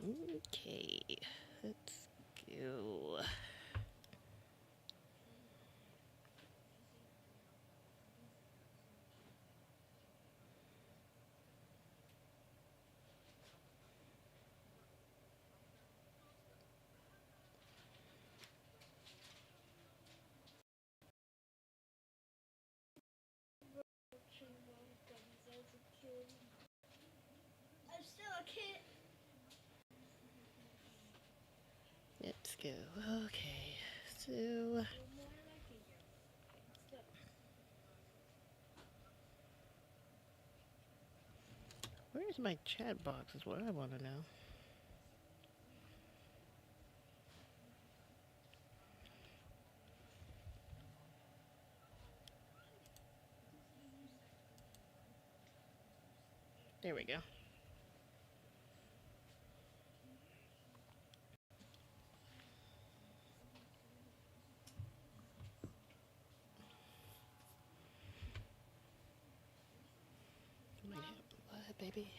Okay, let's go. Let's go. Okay, so where's my chat box is what I want to know. There we go. What, baby?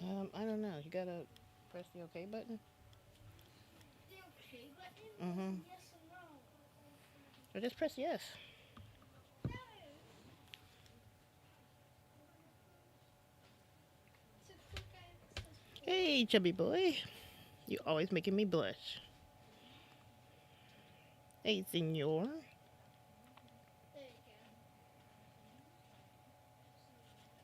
I don't know. You gotta press the OK button. Mm-hmm. Or just press yes. Hey, chubby boy. You always making me blush. Hey, senor.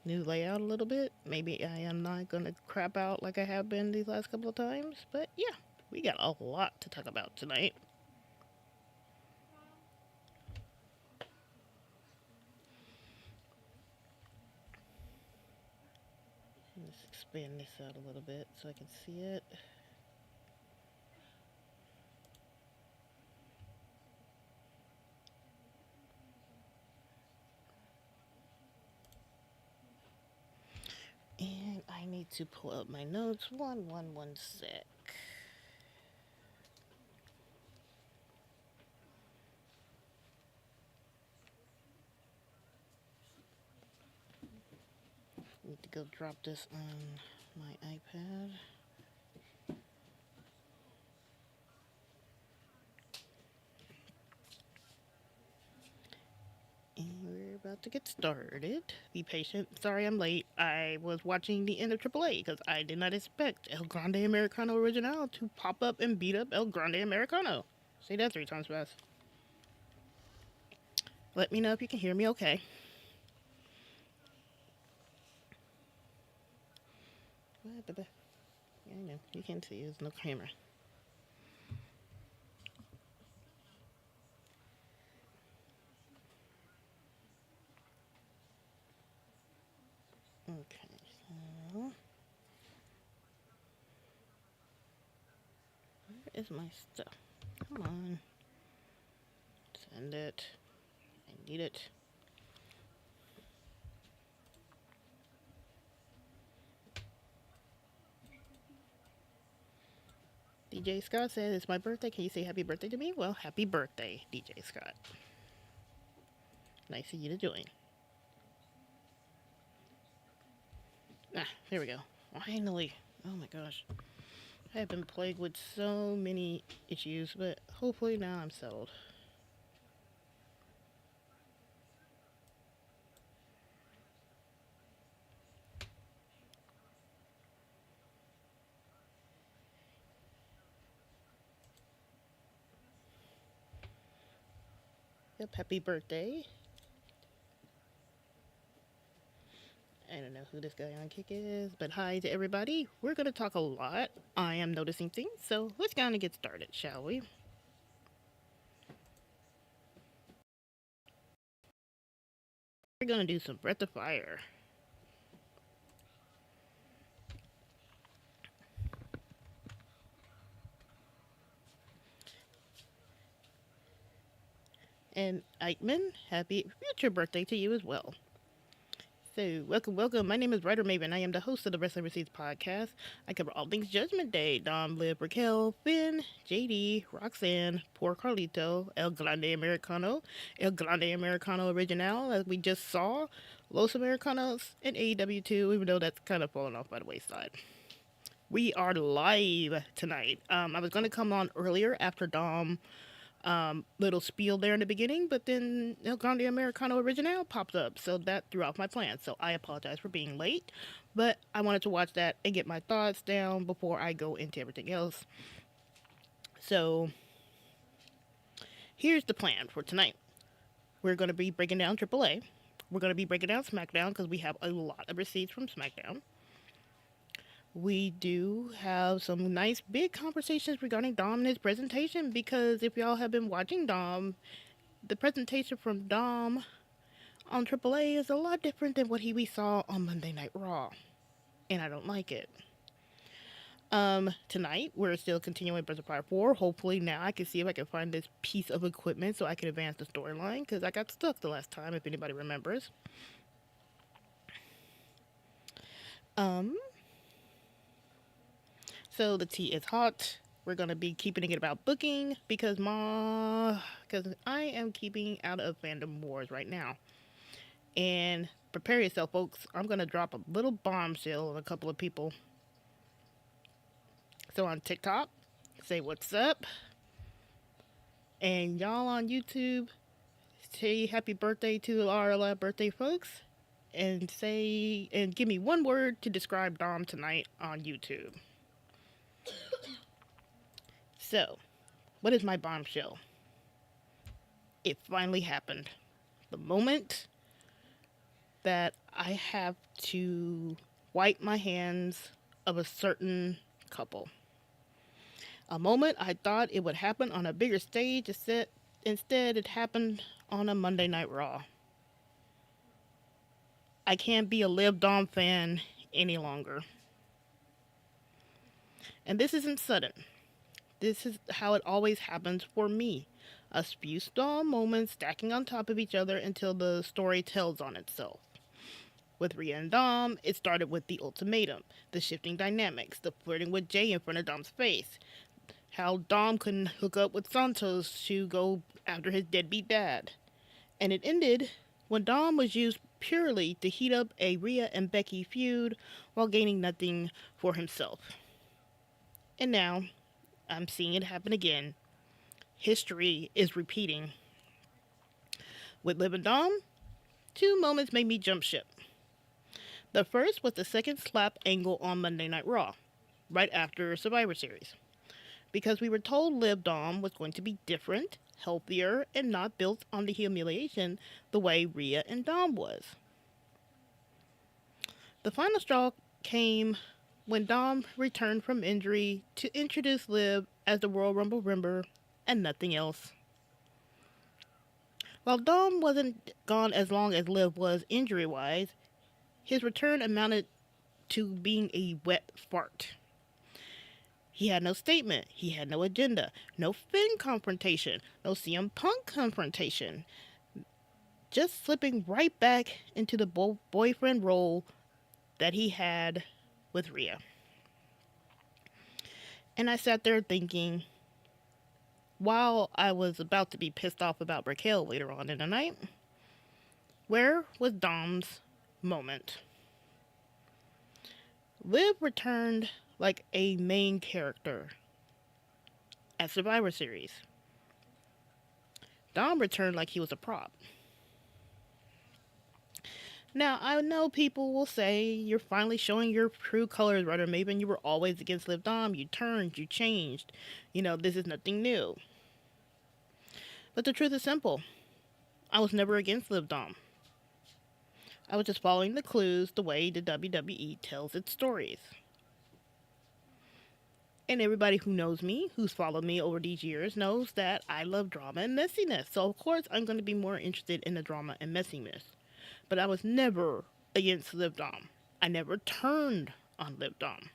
New layout a little bit. Maybe I am not gonna crap out like I have been these last couple of times. But yeah, we got a lot to talk about tonight. Let's expand this out a little bit so I can see it. And I need to pull up my notes. One sec. Need to go drop this on my iPad. And we're about to get started. Be patient. Sorry I'm late. I was watching the end of AAA because I did not expect El Grande Americano Original to pop up and beat up El Grande Americano. Say that 3 times fast. Let me know if you can hear me okay. Yeah, I know. You can see there's no camera. Okay, so where is my stuff? Come on. Send it. I need it. DJ Scott said it's my birthday. Can you say happy birthday to me? Well, happy birthday, DJ Scott. Nice of you to join. Ah, there we go. Finally. Oh my gosh. I have been plagued with so many issues, but hopefully now I'm settled. Yep, happy birthday. I don't know who this guy on kick is, but hi to everybody. We're going to talk a lot. I am noticing things, so let's kind of get started, shall we? We're going to do some Breath of Fire. And Eichmann, happy future birthday to you as well. So, welcome. My name is Writer Maven. I am the host of the Wrestling Receipts podcast. I cover all things Judgment Day. Dom, Liv, Raquel, Finn, JD, Roxanne, Poor Carlito, El Grande Americano, El Grande Americano Original, as we just saw, Los Americanos, and AEW 2, even though that's kind of fallen off by the wayside. We are live tonight. I was going to come on earlier after Dom little spiel there in the beginning, but then El Grande Americano Original popped up, so that threw off my plans. So I apologize for being late, but I wanted to watch that and get my thoughts down before I go into everything else. So here's the plan for tonight. We're going to be breaking down AAA. We're going to be breaking down SmackDown because we have a lot of receipts from SmackDown. We do have some nice big conversations regarding Dom and his presentation because if y'all have been watching Dom, the presentation from Dom on AAA is a lot different than what we saw on Monday Night Raw, and I don't like it. Tonight we're still continuing Breath of Fire 4. Hopefully now I can see if I can find this piece of equipment so I can advance the storyline because I got stuck the last time, if anybody remembers. So the tea is hot. We're gonna be keeping it about booking because I am keeping out of fandom wars right now. And prepare yourself, folks. I'm gonna drop a little bombshell on a couple of people. So on TikTok, say what's up. And y'all on YouTube, say happy birthday to our birthday folks. And give me one word to describe Dom tonight on YouTube. So, what is my bombshell? It finally happened. The moment that I have to wipe my hands of a certain couple. A moment I thought it would happen on a bigger stage, instead it happened on a Monday Night Raw. I can't be a Liv Dom fan any longer. And this isn't sudden. This is how it always happens for me. A few small moments stacking on top of each other until the story tells on itself. With Rhea and Dom, it started with the ultimatum, the shifting dynamics, the flirting with Jay in front of Dom's face, how Dom couldn't hook up with Santos to go after his deadbeat dad. And it ended when Dom was used purely to heat up a Rhea and Becky feud while gaining nothing for himself. And now, I'm seeing it happen again. History is repeating. With Liv and Dom, two moments made me jump ship. The first was the second slap angle on Monday Night Raw, right after Survivor Series. Because we were told Liv Dom was going to be different, healthier, and not built on the humiliation the way Rhea and Dom was. The final straw came when Dom returned from injury to introduce Liv as the Royal Rumble member and nothing else. While Dom wasn't gone as long as Liv was injury-wise, his return amounted to being a wet fart. He had no statement. He had no agenda. No Finn confrontation. No CM Punk confrontation. Just slipping right back into the boyfriend role that he had with Rhea. And I sat there thinking, while I was about to be pissed off about Raquel later on in the night, where was Dom's moment? Liv returned like a main character at Survivor Series. Dom returned like he was a prop. Now, I know people will say you're finally showing your true colors, Ryder Maven. You were always against Liv Dom. You turned, you changed. This is nothing new. But the truth is simple. I was never against Liv Dom. I was just following the clues the way the WWE tells its stories. And everybody who knows me, who's followed me over these years, knows that I love drama and messiness. So, of course, I'm going to be more interested in the drama and messiness. But I was never against Liv Dom. I never turned on Liv Dom.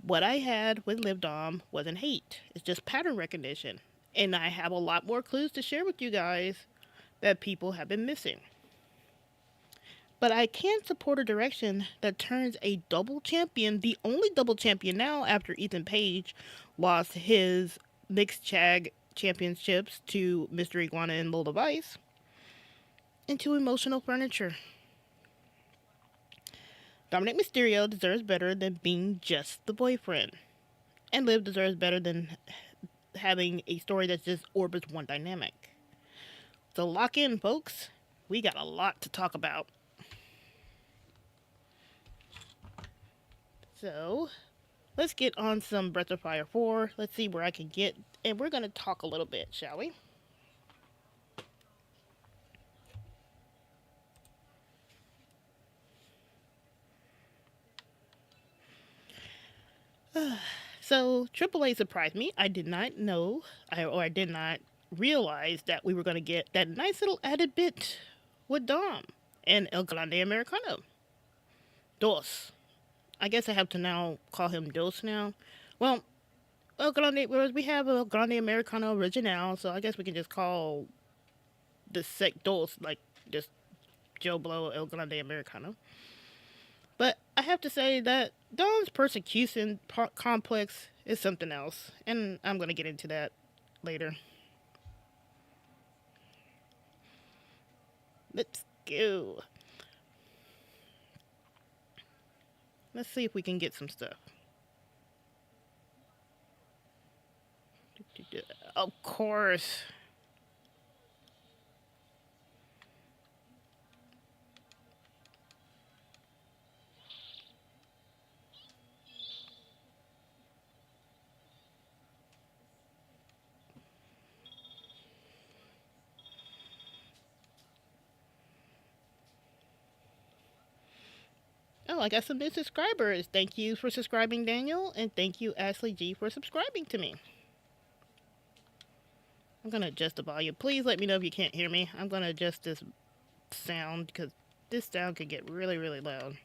What I had with Liv Dom wasn't hate. It's just pattern recognition. And I have a lot more clues to share with you guys that people have been missing. But I can't support a direction that turns a double champion, the only double champion now after Ethan Page lost his mixed tag championships to Mr. Iguana and Lola Vice, into emotional furniture. Dominik Mysterio deserves better than being just the boyfriend. And Liv deserves better than having a story that just orbits one dynamic. So lock in, folks. We got a lot to talk about. So let's get on some Breath of Fire 4. Let's see where I can get. And we're going to talk a little bit, shall we? So AAA surprised me. I did not know, or I did not realize that we were going to get that nice little added bit with Dom and El Grande Americano. Dos. I guess I have to now call him Dos now. Well, El Grande, whereas we have El Grande Americano Original, so I guess we can just call the sec Dos like just Joe Blow El Grande Americano. But I have to say that Dom's persecution complex is something else, and I'm going to get into that later. Let's go. Let's see if we can get some stuff. Of course. Oh, I got some new subscribers. Thank you for subscribing, Daniel, and thank you, Ashley G, for subscribing to me. I'm going to adjust the volume. Please let me know if you can't hear me. I'm going to adjust this sound because this sound can get really, really loud.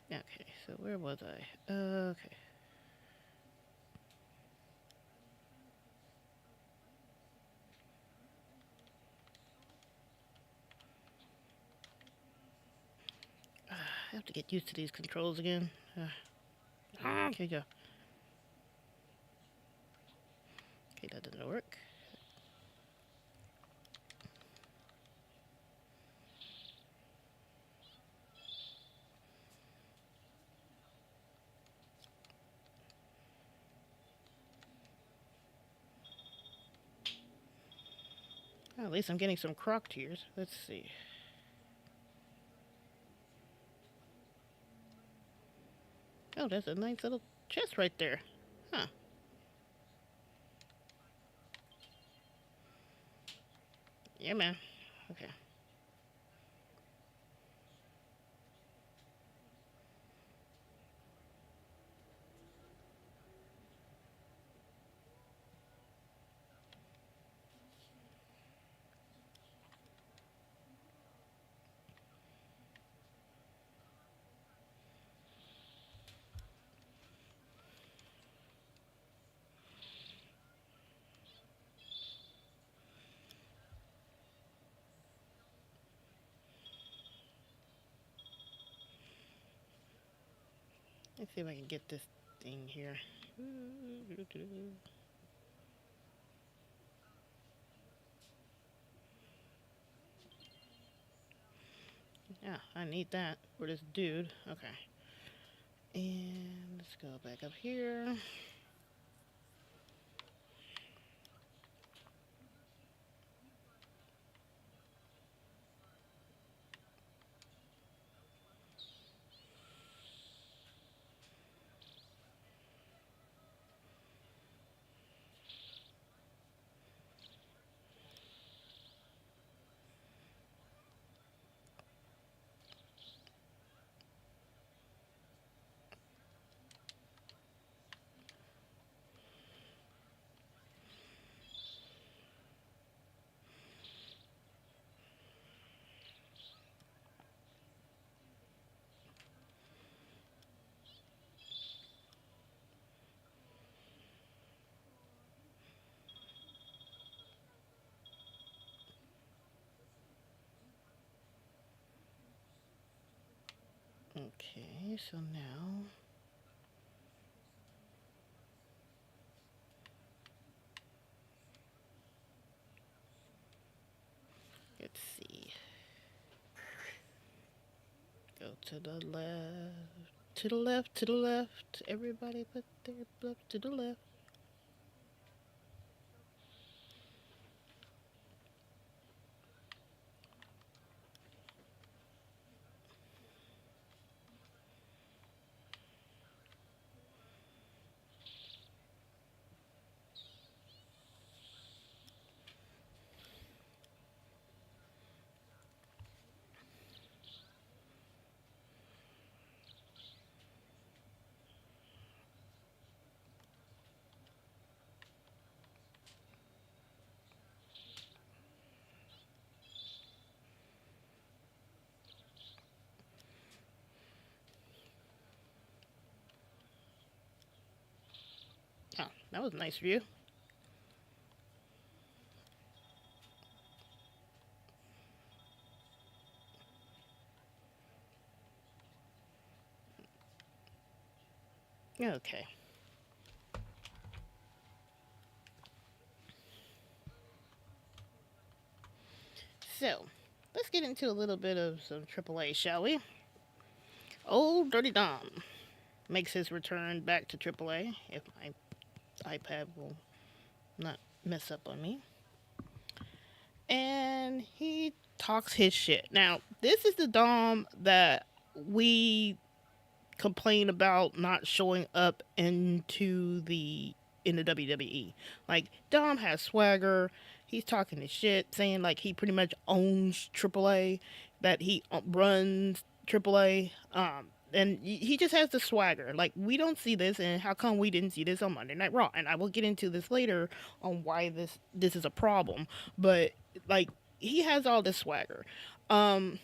Okay, so where was I? Okay. I have to get used to these controls again. Okay, go. Okay, that doesn't work. Well, at least I'm getting some croc tears. Let's see. Oh, that's a nice little chest right there. Huh. Yeah, man. Okay. Let's see if I can get this thing here. Yeah, I need that for this dude. Okay. And let's go back up here. Okay, so now Go to the left, to the left, to the left. Everybody put their left to the left. Oh, that was a nice view. Okay. So, let's get into a little bit of some AAA, shall we? Old Dirty Dom makes his return back to AAA, if my iPad will not mess up on me. And he talks his shit. Now, this is the Dom that we complain about not showing up in the WWE. Like, Dom has swagger. He's talking his shit, saying like he pretty much owns AAA, that he runs AAA. And he just has the swagger. Like, we don't see this, and how come we didn't see this on Monday Night Raw? And I will get into this later on why this is a problem. But like, he has all this swagger. Um,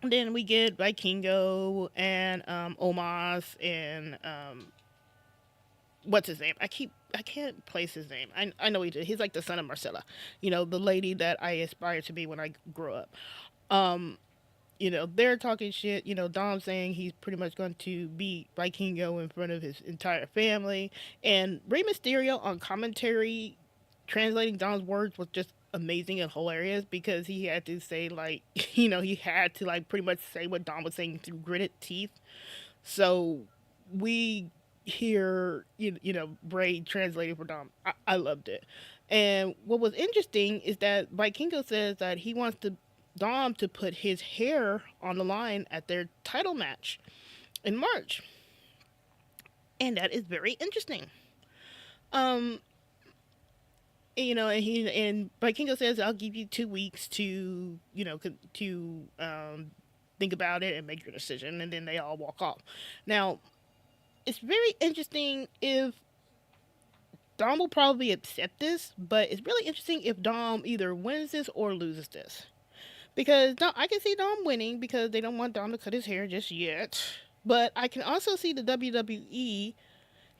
then we get Vikingo and Omos and what's his name? I can't place his name. I know he's like the son of Marcella, the lady that I aspired to be when I grew up. Um, they're talking shit. Dom saying he's pretty much going to beat Vikingo in front of his entire family, and Rey Mysterio on commentary translating Dom's words was just amazing and hilarious because he had to say like, he had to like pretty much say what Dom was saying through gritted teeth. So we hear Bray translating for Dom. I loved it. And what was interesting is that Vikingo says that he wants Dom to put his hair on the line at their title match in March. And that is very interesting. Um, and Vikingo says, "I'll give you 2 weeks to, think about it and make your decision," and then they all walk off. Now, it's very interesting if Dom will probably accept this, but it's really interesting if Dom either wins this or loses this. Because I can see Dom winning because they don't want Dom to cut his hair just yet. But I can also see the WWE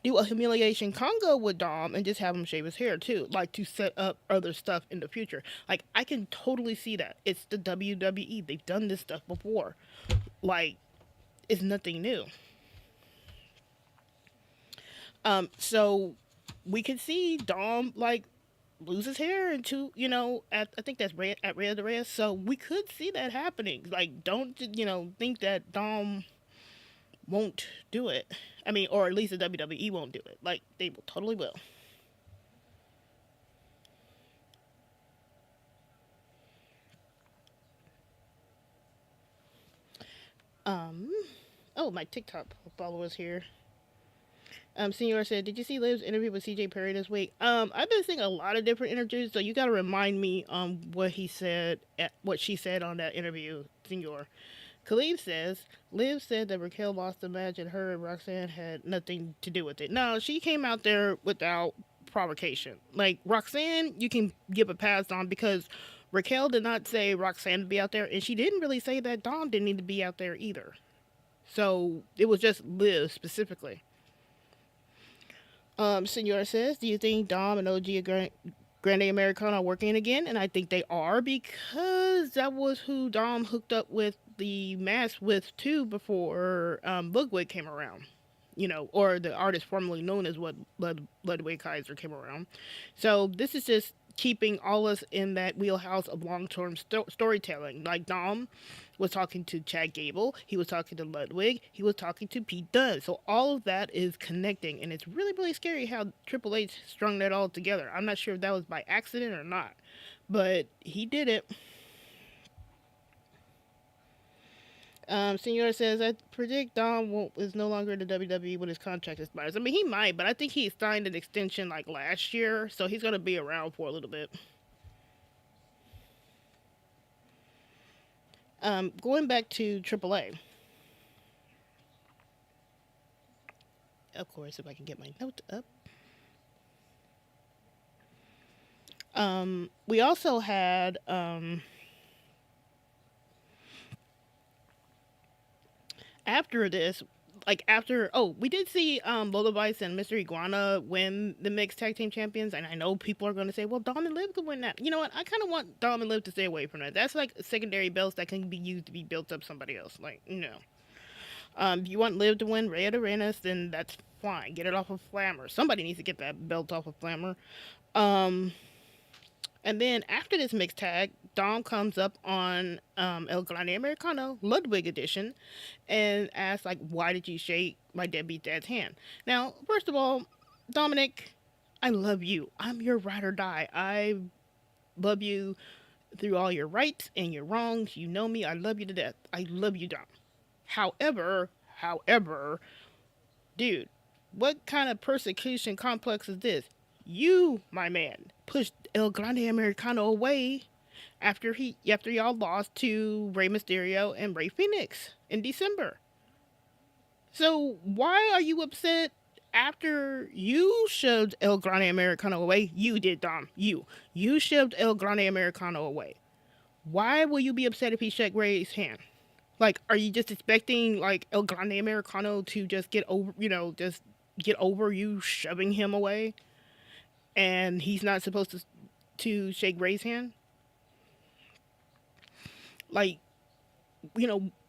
do a humiliation Congo with Dom and just have him shave his hair too, like to set up other stuff in the future. Like, I can totally see that. It's the WWE. They've done this stuff before. Like, it's nothing new. So we could see Dom like lose his hair into at I think that's at Rhea-era. So we could see that happening. Like, don't think that Dom won't do it. I mean, or at least the WWE won't do it. Like, they will totally will. Um. Oh, my TikTok followers here. Senor said, "Did you see Liv's interview with CJ Perry this week?" I've been seeing a lot of different interviews, so you got to remind me what he said, what she said on that interview, Senor. Khalid says, Liv said that Raquel lost the match and her and Roxanne had nothing to do with it. No, she came out there without provocation. Like, Roxanne, you can give a pass on because Raquel did not say Roxanne to be out there, and she didn't really say that Dom didn't need to be out there either. So it was just Liv specifically. Senora says, "Do you think Dom and OG Grande Americana are working again?" And I think they are because that was who Dom hooked up with the mask with too before Ludwig came around. Or the artist formerly known as what Ludwig Kaiser came around. So this is just keeping all us in that wheelhouse of long-term storytelling. Like Dom was talking to Chad Gable, he was talking to Ludwig, he was talking to Pete Dunne. So all of that is connecting, and it's really, really scary how Triple H strung that all together. I'm not sure if that was by accident or not, but he did it. Senor says, I predict Dom is no longer in the WWE when his contract expires. I mean, he might, but I think he signed an extension like last year, so he's going to be around for a little bit. Going back to AAA. Of course, if I can get my note up. We also had after this, we did see Lola Vice and Mr. Iguana win the mixed tag team champions, and I know people are going to say, well, Dom and Liv could win that. You know what? I kind of want Dom and Liv to stay away from that. That's like secondary belts that can be used to be built up somebody else. Like, no. If you want Liv to win Rhea-era, then that's fine. Get it off of Flammer. Somebody needs to get that belt off of Flammer. And then after this mixed tag, Dom comes up on El Grande Americano Ludwig edition and asks, like, why did you shake my deadbeat dad's hand? Now, first of all, Dominik, I love you. I'm your ride or die. I love you through all your rights and your wrongs. You know me. I love you to death. I love you, Dom. However, dude, what kind of persecution complex is this? You, my man, pushed El Grande Americano away after y'all lost to Rey Mysterio and Rey Fenix in December. So why are you upset after you shoved El Grande Americano away? You did, Dom. You shoved El Grande Americano away. Why will you be upset if he shook Rey's hand? Like, are you just expecting, like, El Grande Americano to just get over, just get over you shoving him away? And he's not supposed to shake Rey's hand? Like,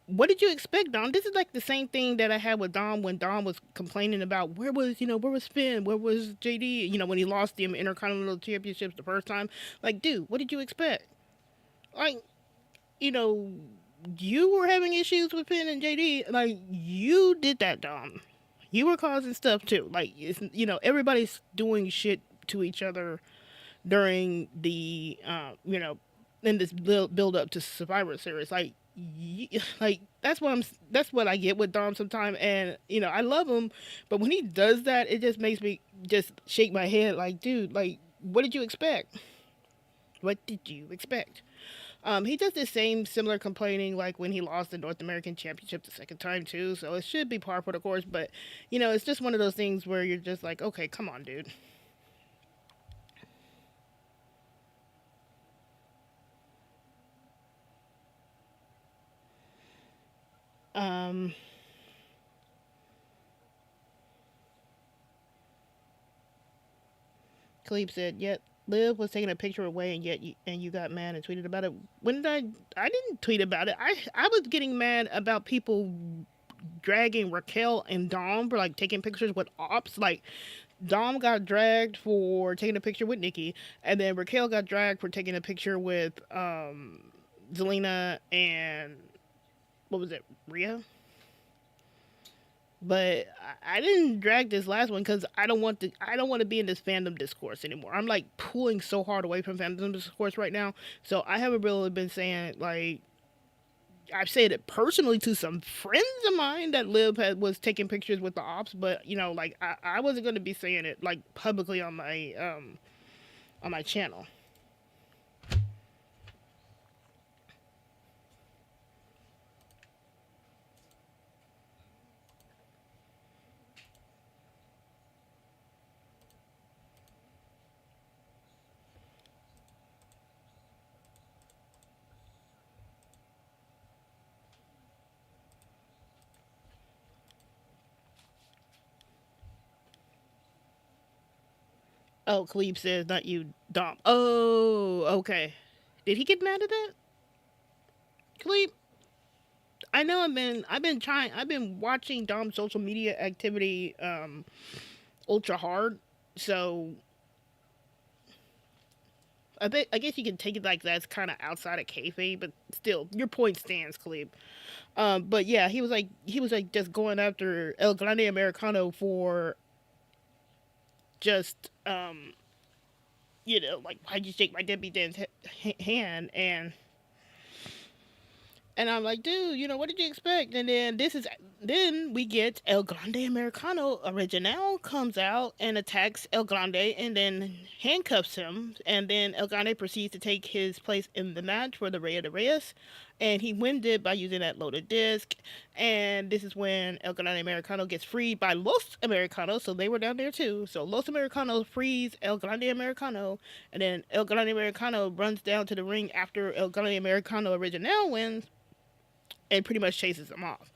what did you expect, Dom? This is like the same thing that I had with Dom when Dom was complaining about where was Finn, where was JD, when he lost the Intercontinental Championships the first time. Like, dude, what did you expect? Like, you were having issues with Finn and JD. Like, you did that, Dom. You were causing stuff too. Like, everybody's doing shit to each other during the in this build up to Survivor Series. Like that's what I get with Dom sometimes, and I love him, but when he does that, it just makes me just shake my head. Like, dude, like, what did you expect? He does the same similar complaining like when he lost the North American Championship the second time too, so it should be par for the course, but it's just one of those things where you're just like, okay, come on, dude. Um, Khalib said, "Yet Liv was taking a picture away, and you got mad and tweeted about it." When did I didn't tweet about it. I was getting mad about people dragging Raquel and Dom for like taking pictures with ops. Like, Dom got dragged for taking a picture with Nikki, and then Raquel got dragged for taking a picture with Zelina and what was it, Rhea? But I didn't drag this last one because I don't want to be in this fandom discourse anymore. I'm like pulling so hard away from fandom discourse right now. So I haven't really been saying, like, I've said it personally to some friends of mine that was taking pictures with the ops, but like I wasn't going to be saying it like publicly on my channel. Oh, Khalib says, not you, Dom. Oh, okay. Did he get mad at that? Khalib, I know I've been watching Dom's social media activity ultra hard. So I guess you can take it like that's kind of outside of kayfabe, but still, your point stands, Khalib. But yeah, he was like just going after El Grande Americano for just like why'd you shake my Debbie Dan's hand, and I'm like, dude, what did you expect? And then we get El Grande Americano Original comes out and attacks El Grande and then handcuffs him. And then El Grande proceeds to take his place in the match for the Rey de Reyes. And he wins it by using that loaded disc. And this is when El Grande Americano gets freed by Los Americanos. So they were down there too. So Los Americanos frees El Grande Americano. And then El Grande Americano runs down to the ring after El Grande Americano Original wins and pretty much chases him off.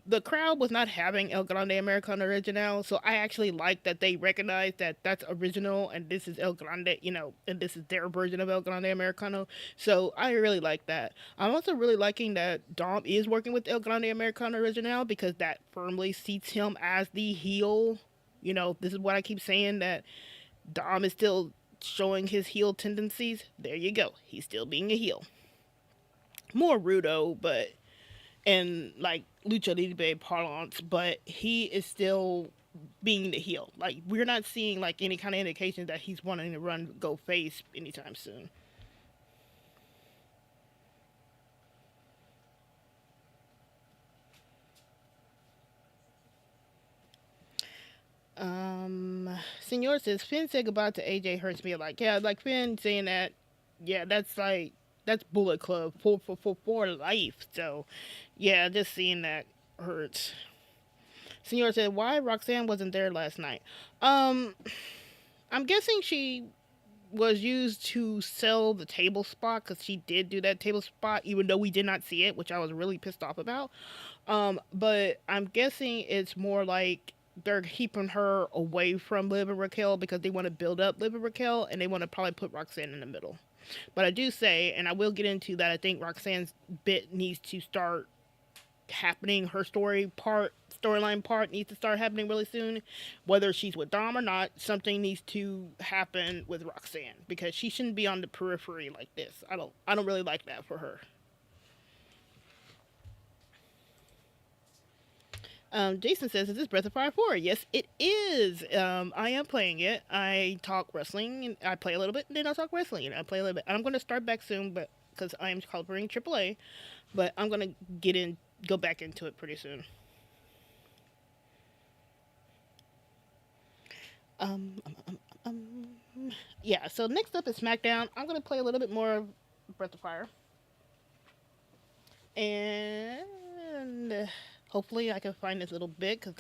The crowd was not having El Grande Americano Original, so I actually like that they recognize that that's original and this is El Grande, and this is their version of El Grande Americano. So I really like that. I'm also really liking that Dom is working with El Grande Americano Original because that firmly seats him as the heel. This is what I keep saying, that Dom is still showing his heel tendencies. There you go. He's still being a heel. More rudo, but in like lucha libre parlance, but he is still being the heel. Like we're not seeing like any kind of indication that he's wanting to go face anytime soon. Senor says Finn said goodbye to AJ hurts me. Like, yeah, like Finn saying that. Yeah, that's Bullet Club for life. So yeah, just seeing that hurts. Senor said, why Roxanne wasn't there last night? Um, I'm guessing she was used to sell the table spot because she did do that table spot, even though we did not see it, which I was really pissed off about. But I'm guessing it's more like they're keeping her away from Liv and Raquel because they want to build up Liv and Raquel and they want to probably put Roxanne in the middle. But I do say, and I will get into that, I think Roxanne's bit needs to start happening. Her storyline part needs to start happening really soon. Whether she's with Dom or not, something needs to happen with Roxanne because she shouldn't be on the periphery like this. I don't really like that for her. Jason says, "Is this Breath of Fire 4?" Yes, it is. I am playing it. I talk wrestling, and I play a little bit, and then I talk wrestling, and I play a little bit. And I'm going to start back soon, but because I am covering AAA, but I'm going to go back into it pretty soon. Um, um, um, yeah. So next up is SmackDown. I'm going to play a little bit more of Breath of Fire, and hopefully I can find this little bit because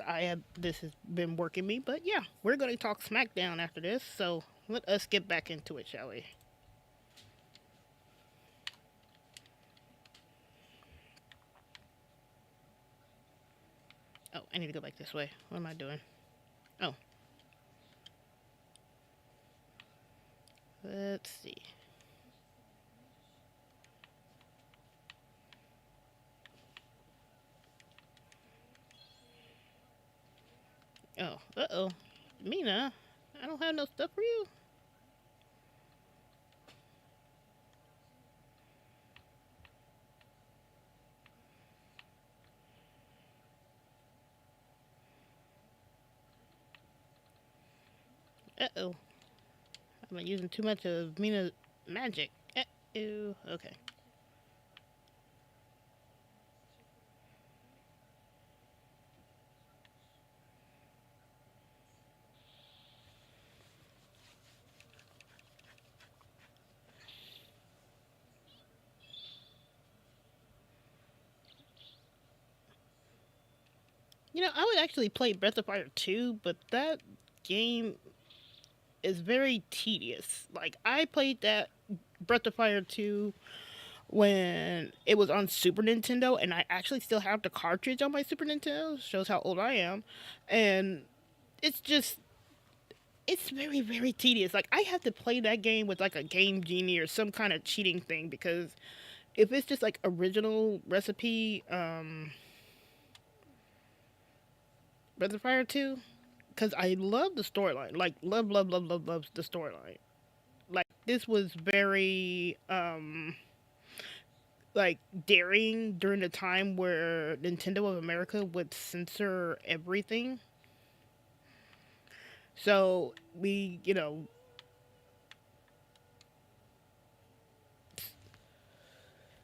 this has been working me. But yeah, we're going to talk SmackDown after this. So let us get back into it, shall we? Oh, I need to go back this way. What am I doing? Oh, let's see. Oh, uh-oh. Mina, I don't have no stuff for you. Uh-oh. I'm not using too much of Mina's magic. Uh-oh. Okay. I would actually play Breath of Fire 2, but that game is very tedious. Like, I played that Breath of Fire 2 when it was on Super Nintendo, and I actually still have the cartridge on my Super Nintendo. Shows how old I am. And it's just, it's very, very tedious. Like, I have to play that game with, like, a Game Genie or some kind of cheating thing because if it's just, like, original recipe, Breath of Fire 2, because I love the storyline. Like, love, love, love, love, love the storyline. Like, this was very like daring during the time where Nintendo of America would censor everything. So we,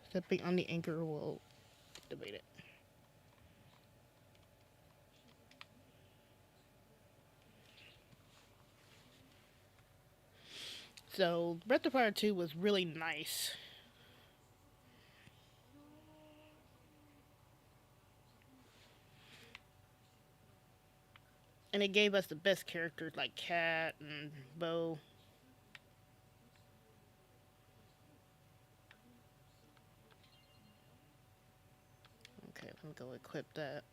stepping on the anchor will debate it. So Breath of Fire 2 was really nice. And it gave us the best characters like Cat and Bo. Okay, let me go equip that.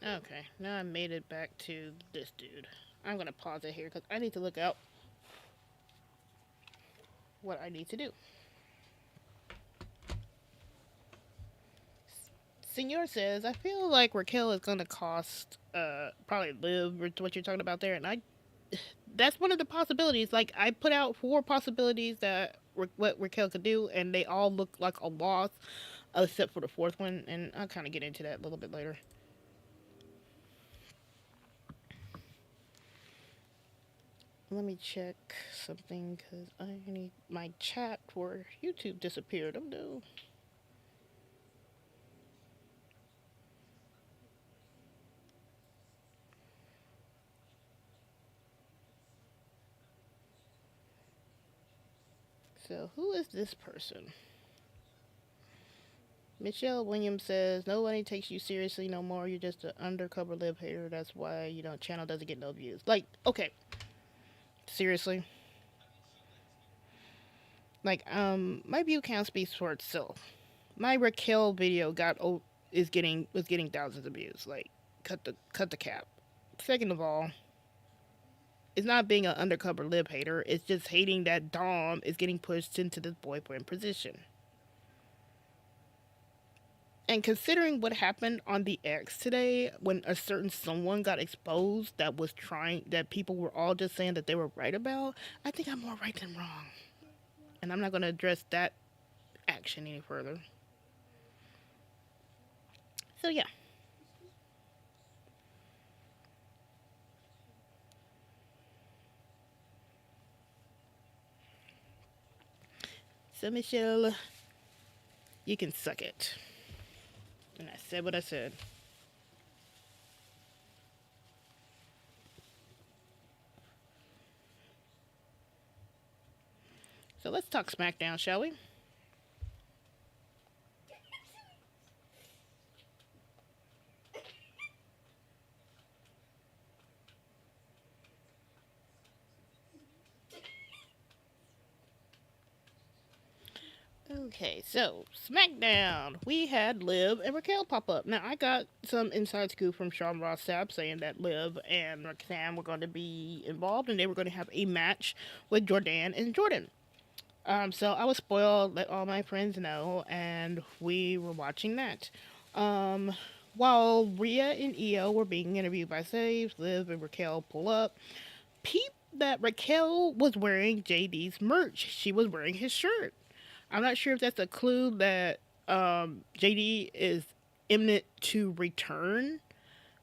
Okay, now I made it back to this dude. I'm gonna pause it here because I need to look out what I need to do. Senor says, I feel like Raquel is gonna cost probably Liv or what you're talking about there, and that's one of the possibilities. Like I put out 4 possibilities that what Raquel could do, and they all look like a loss, except for the fourth one, and I'll kind of get into that a little bit later. Let me check something because I need my chat for YouTube disappeared. Oh no. So who is this person? Michelle Williams says nobody takes you seriously no more. You're just an undercover live hater. That's why channel doesn't get no views. Like, okay, seriously. Like, my view count speaks for itself. My Raquel video was getting thousands of views. Like, cut the cap. Second of all, it's not being an undercover lib hater. It's just hating that Dom is getting pushed into this boyfriend position. And considering what happened on the X today, when a certain someone got exposed that people were all just saying that they were right about, I think I'm more right than wrong. And I'm not going to address that action any further. So, yeah. So, Michelle, you can suck it. And I said what I said. So let's talk SmackDown, shall we? Okay, so SmackDown, we had Liv and Raquel pop up. Now I got some inside scoop from Sean Ross Sapp saying that Liv and Roxanne were going to be involved and they were going to have a match with Jordaynne and Jordan. So I was spoiled, let all my friends know, and we were watching that. Um, while Rhea and Io were being interviewed by Saves, Liv and Raquel pull up. Peep that Raquel was wearing JD's merch. She was wearing his shirt. I'm not sure if that's a clue that JD is imminent to return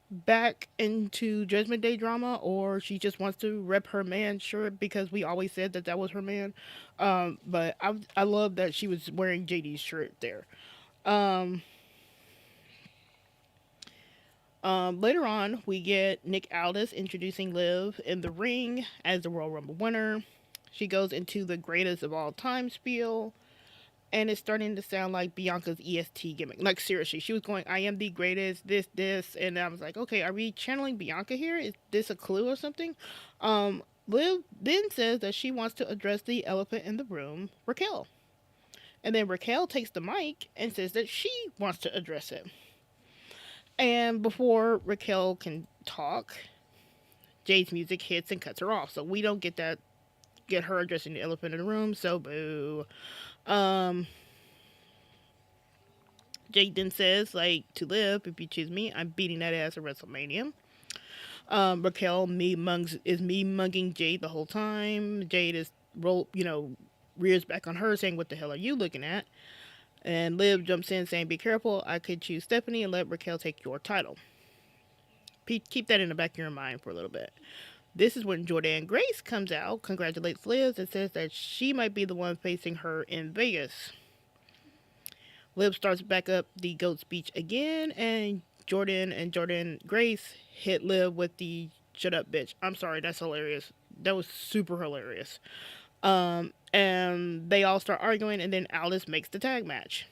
back into Judgment Day drama, or she just wants to rep her man shirt because we always said that that was her man. But I love that she was wearing JD's shirt there. Um, Later on, we get Nick Aldis introducing Liv in the ring as the Royal Rumble winner. She goes into the greatest of all time spiel. and it's starting to sound like Bianca's EST gimmick. Like seriously, she was going, "I am the greatest," this, and I was like, "Okay, are we channeling Bianca here? Is this a clue or something?" Liv then says that she wants to address the elephant in the room, Raquel, and then Raquel takes the mic and says that she wants to address it. And before Raquel can talk, Jade's music hits and cuts her off, so we don't get her addressing the elephant in the room. So boo. Um, Jade then says, like, to Liv, if you choose me, I'm beating that ass at WrestleMania. Raquel is me mugging Jade the whole time. Jade is rears back on her, saying, "What the hell are you looking at?" And Liv jumps in, saying, "Be careful. I could choose Stephanie and let Raquel take your title." Keep that in the back of your mind for a little bit. This is when Jordan Grace comes out, congratulates Liv, and says that she might be the one facing her in Vegas. Liv starts back up the GOAT speech again, and Jordan Grace hit Liv with the "shut up, bitch." I'm sorry, that's hilarious. That was super hilarious. And they all start arguing, and then Alice makes the tag match.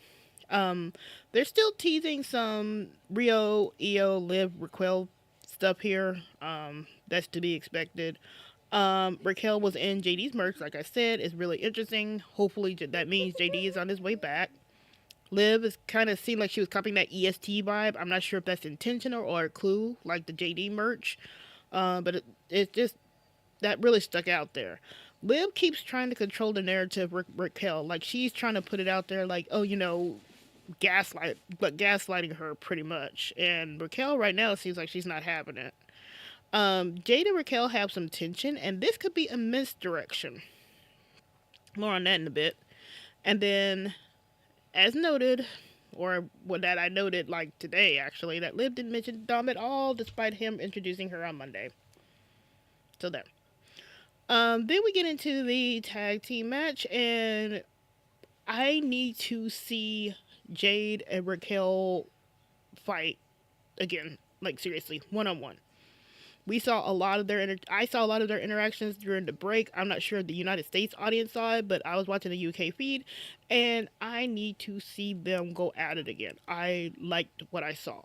They're still teasing some Rio, Io, Liv, Raquel stuff here. That's to be expected. Raquel was in JD's merch, like I said. It's really interesting. Hopefully, that means JD is on his way back. Liv is kind of seemed like she was copying that EST vibe. I'm not sure if that's intentional or a clue, like the JD merch. But it just, that really stuck out there. Liv keeps trying to control the narrative, Raquel. Like, she's trying to put it out there, like, oh, gaslighting her pretty much. And Raquel right now seems like she's not having it. Jade and Raquel have some tension, and this could be a misdirection. More on that in a bit. And then, as noted, or what that I noted like today actually, that Liv didn't mention Dom at all, despite him introducing her on Monday. So there. Then we get into the tag team match, and I need to see Jade and Raquel fight again. Like seriously, one on one. We saw a lot of I saw a lot of their interactions during the break. I'm not sure the United States audience saw it, but I was watching the UK feed, and I need to see them go at it again. I liked what I saw.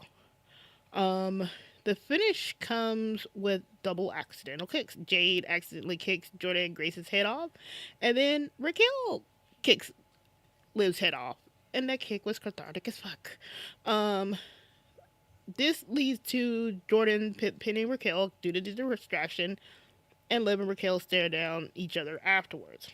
The finish comes with double accidental kicks. Jade accidentally kicks Jordan Grace's head off, and then Raquel kicks Liv's head off, and that kick was cathartic as fuck. This leads to Jordan pinning Raquel due to the distraction, and Liv and Raquel stare down each other afterwards.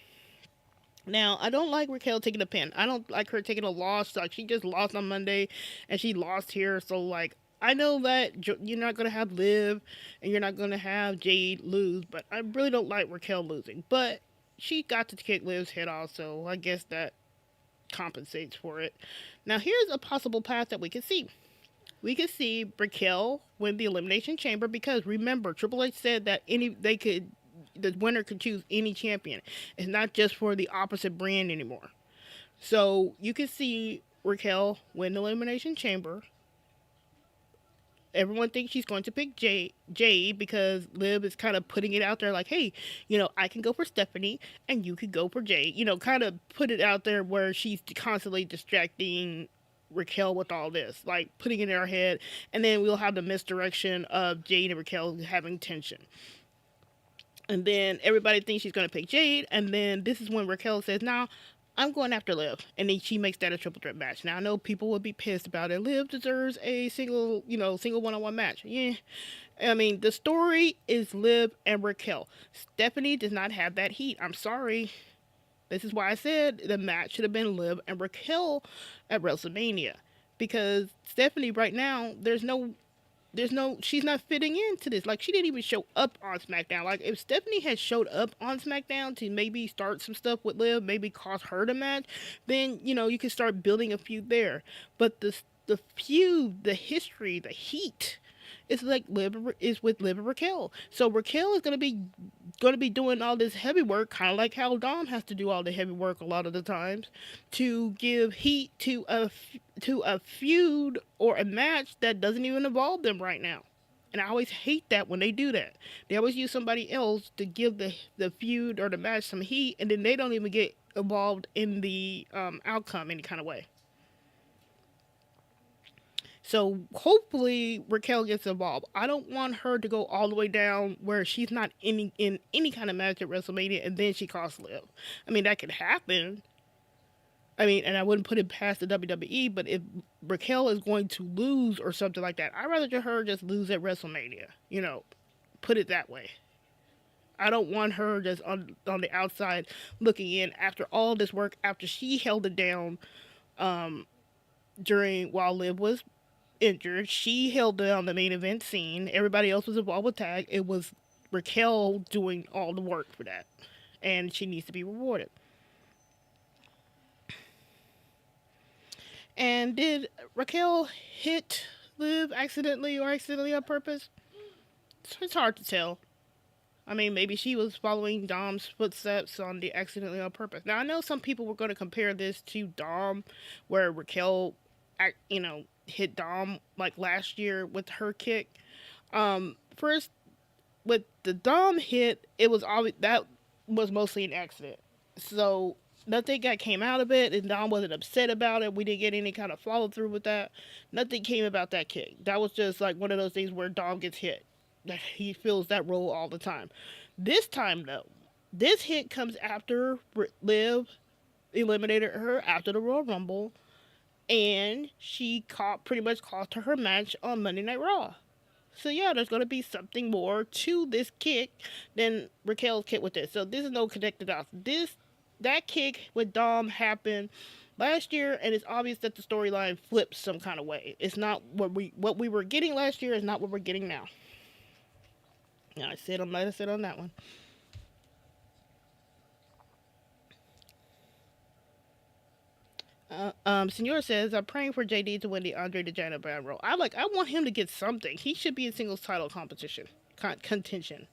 Now, I don't like Raquel taking a pin. I don't like her taking a loss. Like, she just lost on Monday, and she lost here. So, like, I know that you're not going to have Liv, and you're not going to have Jade lose, but I really don't like Raquel losing. But she got to kick Liv's head off, so I guess that compensates for it. Now, here's a possible path that we can see. We could see Raquel win the Elimination Chamber because remember, Triple H said that the winner could choose any champion. It's not just for the opposite brand anymore. So you could see Raquel win the Elimination Chamber. Everyone thinks she's going to pick Jade because Liv is kind of putting it out there like, hey, I can go for Stephanie and you could go for Jade. Kind of put it out there where she's constantly distracting Raquel with all this, like putting it in her head, and then we'll have the misdirection of Jade and Raquel having tension. And then everybody thinks she's going to pick Jade, and then this is when Raquel says, "Now, I'm going after Liv," and then she makes that a triple threat match. Now I know people would be pissed about it. Liv deserves a single one-on-one match. Yeah, I mean the story is Liv and Raquel. Stephanie does not have that heat. I'm sorry. This is why I said the match should have been Liv and Raquel at WrestleMania. Because Stephanie right now, she's not fitting into this. Like, she didn't even show up on SmackDown. Like, if Stephanie had showed up on SmackDown to maybe start some stuff with Liv, maybe cost her the match, then, you could start building a feud there. But the feud, the history, the heat, it's like is with Liv and Raquel. So Raquel is gonna be doing all this heavy work, kind of like how Dom has to do all the heavy work a lot of the times, to give heat to a feud or a match that doesn't even involve them right now. And I always hate that when they do that. They always use somebody else to give the feud or the match some heat, and then they don't even get involved in the outcome any kind of way. So hopefully Raquel gets involved. I don't want her to go all the way down where she's not in any kind of match at WrestleMania and then she costs Liv. I mean, that could happen. I mean, and I wouldn't put it past the WWE, but if Raquel is going to lose or something like that, I'd rather her just lose at WrestleMania. Put it that way. I don't want her just on the outside looking in after all this work, after she held it down um, during while Liv was injured. She held down the main event scene. Everybody else was involved with tag. It was Raquel doing all the work for that, and she needs to be rewarded. And did Raquel hit Liv accidentally or accidentally on purpose? It's hard to tell. I mean, maybe she was following Dom's footsteps on the accidentally on purpose. Now, I know some people were going to compare this to Dom, where Raquel, hit Dom like last year with her kick. First, with the Dom hit, it was obvious that was mostly an accident. So nothing came out of it, and Dom wasn't upset about it. We didn't get any kind of follow through with that. Nothing came about that kick. That was just like one of those things where Dom gets hit. He feels that role all the time. This time, though, this hit comes after Liv eliminated her after the Royal Rumble, and she pretty much cost her match on Monday Night Raw. So yeah, there's gonna be something more to this kick than Raquel's kick with this. So this is no connected dots. That kick with Dom happened last year, and it's obvious that the storyline flips some kind of way. It's not what we were getting last year is not what we're getting now. Yeah, I said I'm let us sit on that one. Senor says, I'm praying for JD to win the Andre the Giant Brown role. I want him to get something. He should be in singles title competition. Contention.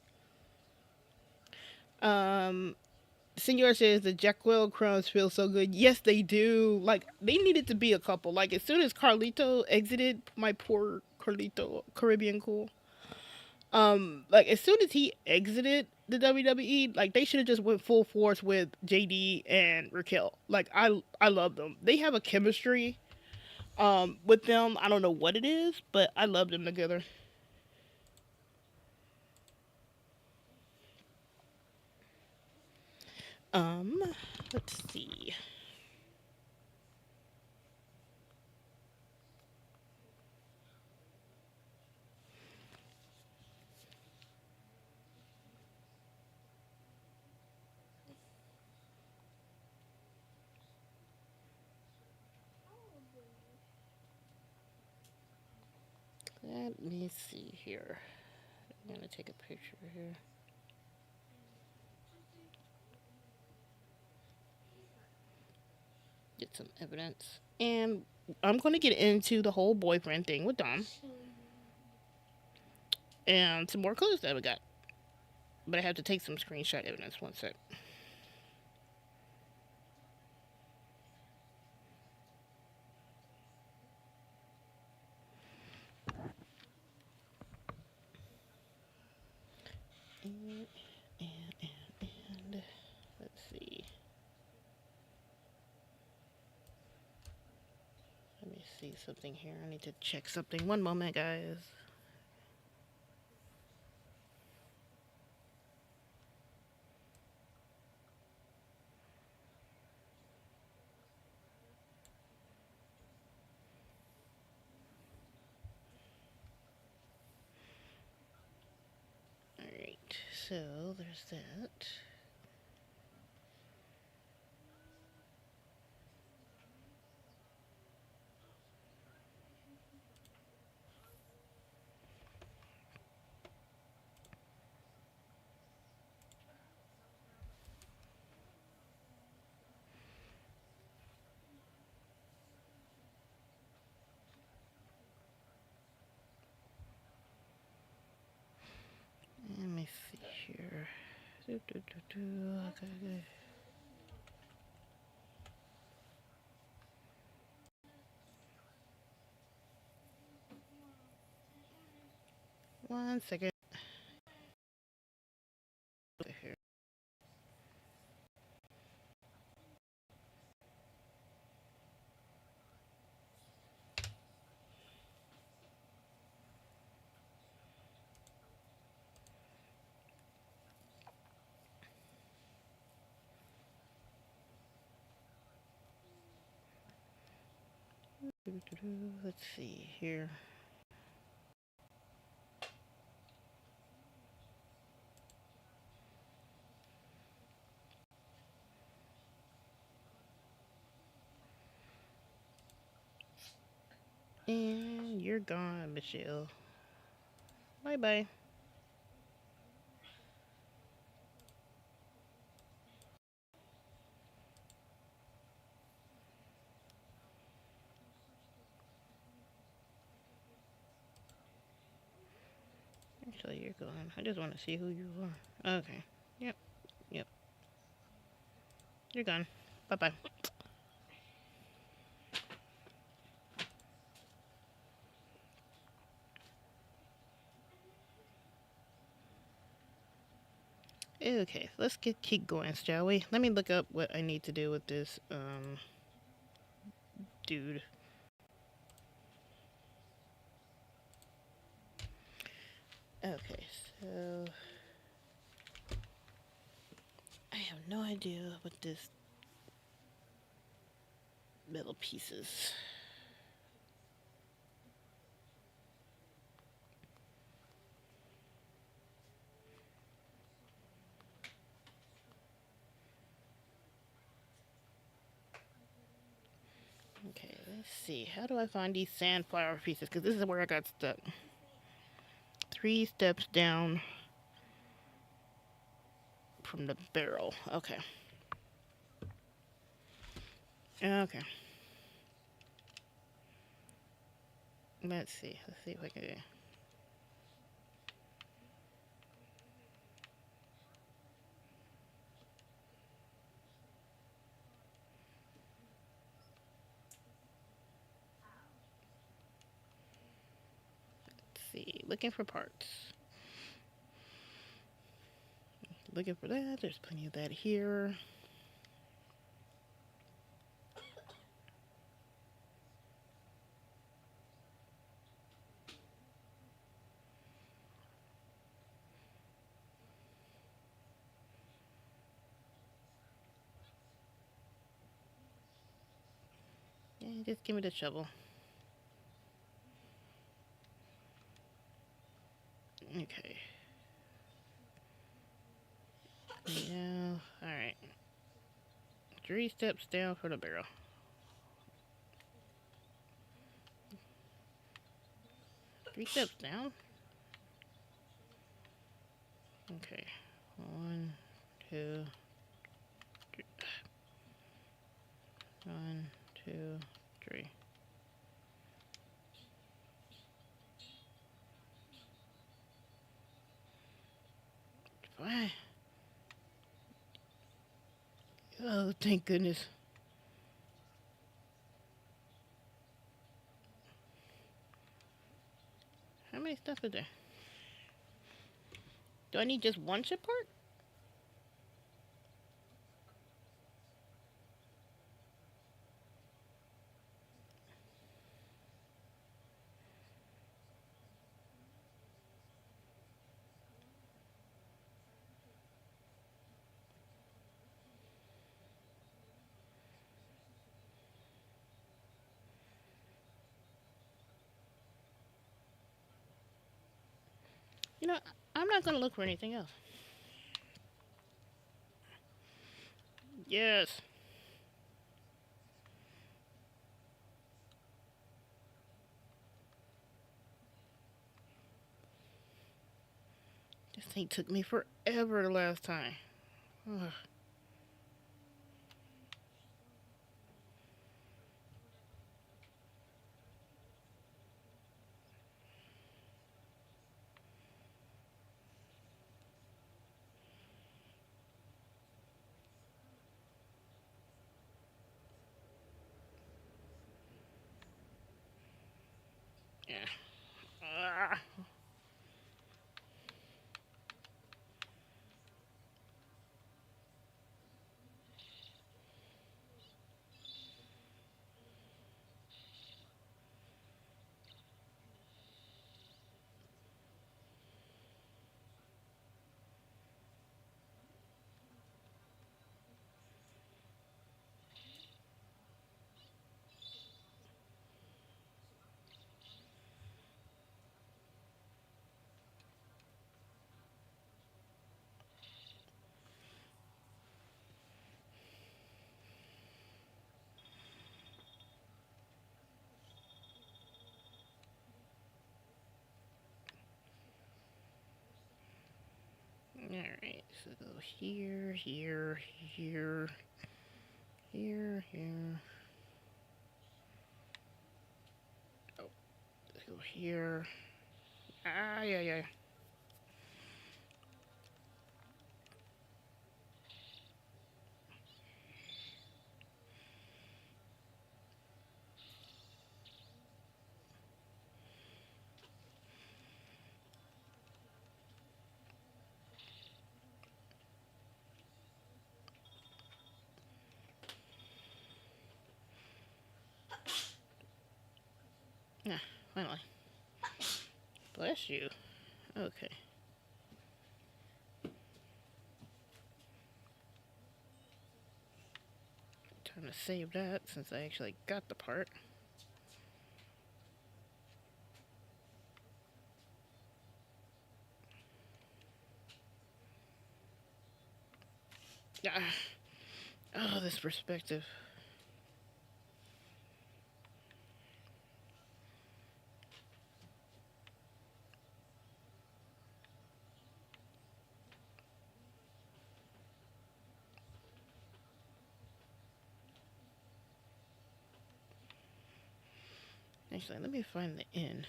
Senor says the Jacquel crumbs feel so good. Yes, they do. Like, they needed to be a couple. Like, as soon as Carlito exited, my poor Carlito, Caribbean Cool. Like, as soon as he exited the WWE, like, they should have just went full force with JD and Raquel. Like, I love them. They have a chemistry with them. I don't know what it is, but I love them together. Let's see. Let me see here. I'm gonna take a picture here. Get some evidence. And I'm gonna get into the whole boyfriend thing with Dom. And some more clues that we got. But I have to take some screenshot evidence. One sec. And let's see. Let me see something here. I need to check something. One moment, guys. Alright, so there's that. Let me see here. Okay. 1 second. Here. Let's see here. And you're gone, Michelle. Bye bye. Actually, you're gone. I just want to see who you are. Okay. Yep. Yep. You're gone. Bye bye. Okay, let's keep going, shall we? Let me look up what I need to do with this dude. Okay, so I have no idea what this metal pieces. Okay, let's see. How do I find these sandflower pieces? Because this is where I got stuck. 3 steps down from the barrel. Okay. Okay. Let's see. Let's see if I can. Let's see. Looking for parts. Looking for that. There's plenty of that here. Yeah, just give me the shovel. Okay. Yeah. Alright. 3 steps down for the barrel. Three steps down? Okay. 1, 2, 3. 1, 2, 3. Why? Oh, thank goodness. How many stuff is there? Do I need just one ship part? You know, I'm not gonna look for anything else. Yes. This thing took me forever the last time. Ugh. Yeah. Ah. Alright, so go here, here, here, here, here. Oh, let's go here. Ah, yeah, yeah. Yeah, finally. Bless you. Okay. Time to save that since I actually got the part. Ah. Oh, this perspective. Actually, let me find the inn.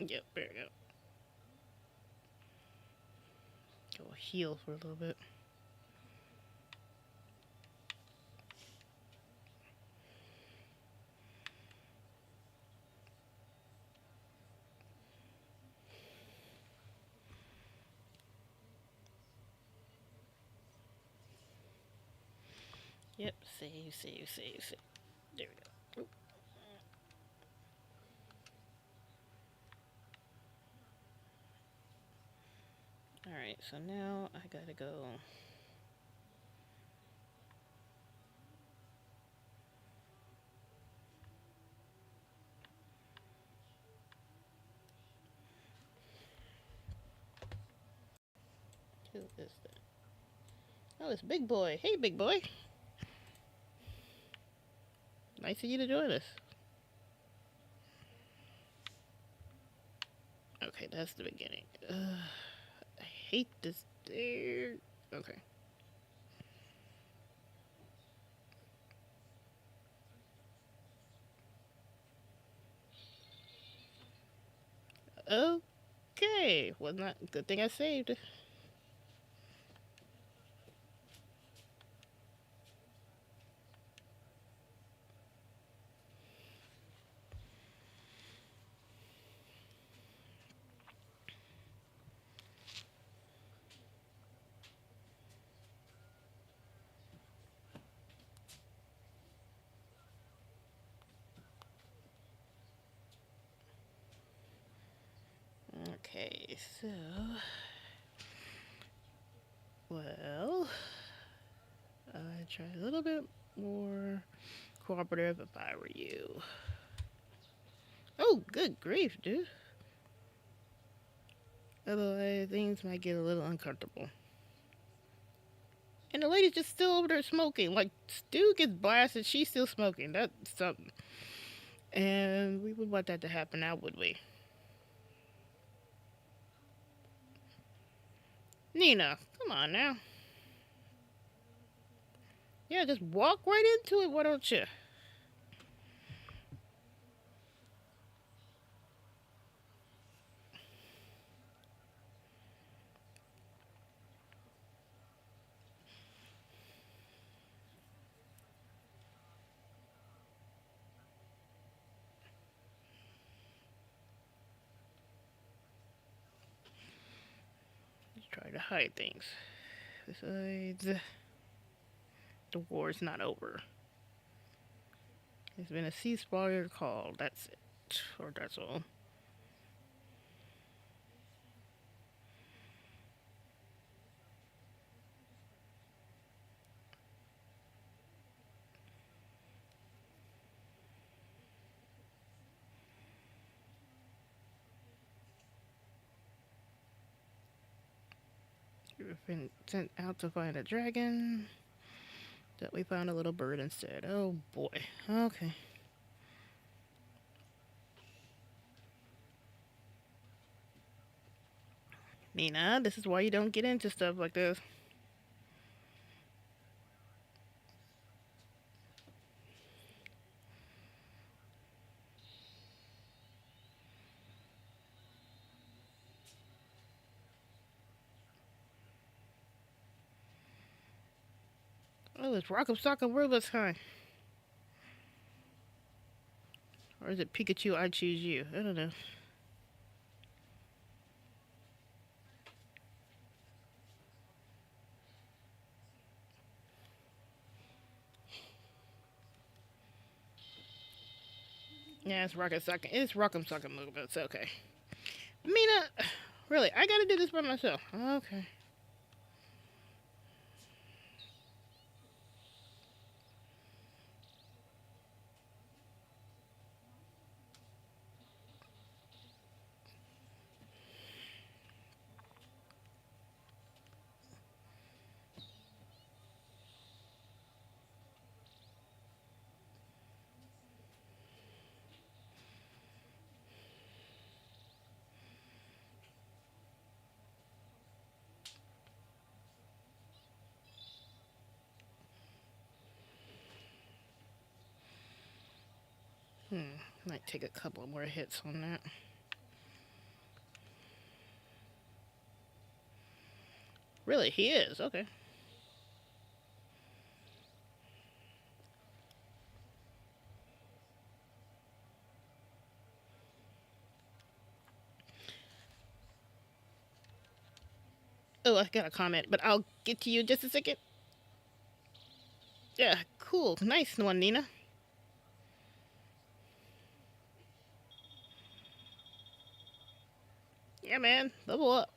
Yep, there we go. Go heal for a little bit. Yep, save, save, save, save. There we go. Alright, so now I gotta go. Who is that? Oh, it's Big Boy. Hey, Big Boy. Nice of you to join us. Okay, that's the beginning. I hate this. There. Okay. Okay. Well, not good thing I saved. Okay, so. Well, I'd try a little bit more cooperative if I were you. Oh, good grief, dude. Otherwise, things might get a little uncomfortable. And the lady's just still over there smoking. Like, Stu gets blasted, she's still smoking. That's something. And we would want that to happen now, would we? Nina, come on now. Yeah, just walk right into it, why don't you? Just try to hide things. Besides, the war's not over. There's been a ceasefire call. That's it. Or that's all. We've been sent out to find a dragon. That we found a little bird instead. Oh boy. Okay. Nina, this is why you don't get into stuff like this. Oh, it's Rock'em Sock'em Robots time. Or is it Pikachu, I choose you? I don't know. Yeah, it's Rock'em Sock'em. It's Rock'em Sock'em Robots. Okay. Mina, really, I gotta do this by myself. Okay. Might take a couple more hits on that. Really, he is. Okay. Oh, I got a comment, but I'll get to you in just a second. Yeah, cool. Nice one, Nina. Yeah, man. Level up.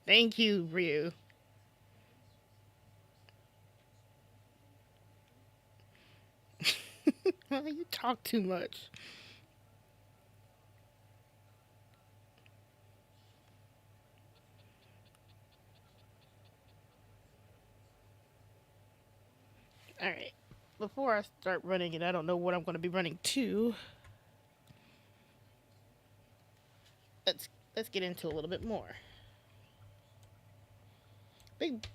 Thank you, Ryu. You talk too much. All right. Before I start running, and I don't know what I'm going to be running to. Let's let's get into a little bit more. Big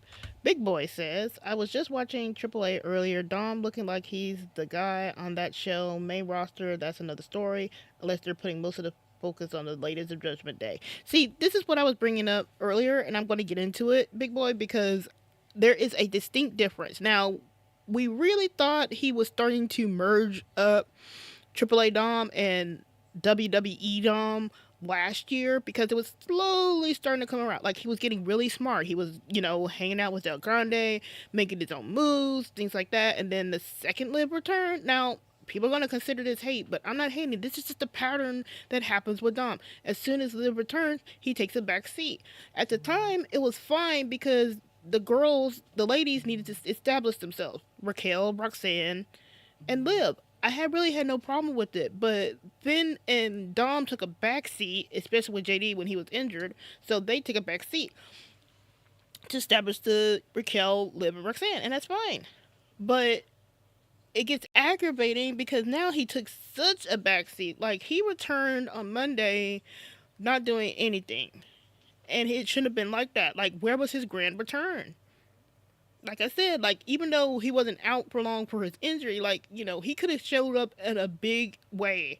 Big Boy says, I was just watching AAA earlier. Dom looking like he's the guy on that show. Main roster, that's another story. Unless they're putting most of the focus on the latest of Judgment Day. See, this is what I was bringing up earlier, and I'm going to get into it, Big Boy, because there is a distinct difference. Now, we really thought he was starting to merge up AAA Dom and WWE Dom last year because it was slowly starting to come around. Like he was getting really smart. He was, hanging out with Del Grande, making his own moves, things like that. And then the second Liv return. Now, people are going to consider this hate, but I'm not hating. This is just a pattern that happens with Dom. As soon as Liv returns, he takes a back seat. At the time, it was fine because the ladies needed to establish themselves. Raquel, Roxanne, and Liv. I had really had no problem with it, but Finn and Dom took a back seat, especially with JD when he was injured. So they took a back seat to establish the Raquel, Liv, and Roxanne, and that's fine. But it gets aggravating because now he took such a back seat. Like he returned on Monday, not doing anything, and it shouldn't have been like that. Like where was his grand return? Like I said, like even though he wasn't out for long for his injury, like he could have showed up in a big way.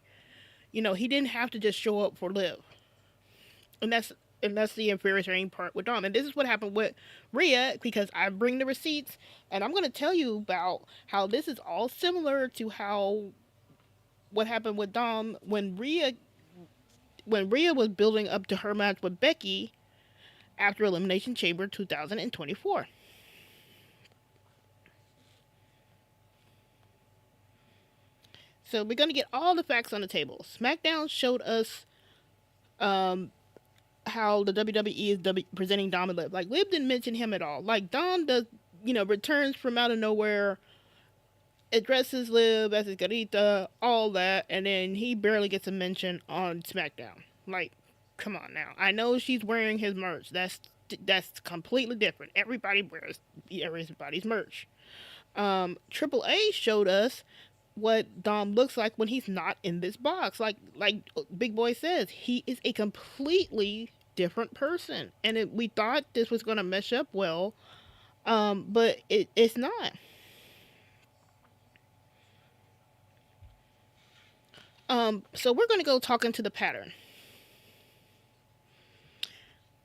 He didn't have to just show up for Liv, and that's the infuriating part with Dom. And this is what happened with Rhea because I bring the receipts, and I'm gonna tell you about how this is all similar to how what happened with Dom when Rhea was building up to her match with Becky after Elimination Chamber 2024. So we're gonna get all the facts on the table. SmackDown showed us um, how the WWE is presenting Dom and Liv. Like Liv didn't mention him at all. Like Dom does, returns from out of nowhere, addresses Liv as his garita, all that, and then he barely gets a mention on SmackDown. Like, come on now. I know she's wearing his merch. That's completely different. Everybody wears everybody's merch. Triple A showed us what Dom looks like when he's not in this box. Like Big Boy says, he is a completely different person, and we thought this was gonna mesh up well, but it's not. So we're gonna go talk into the pattern.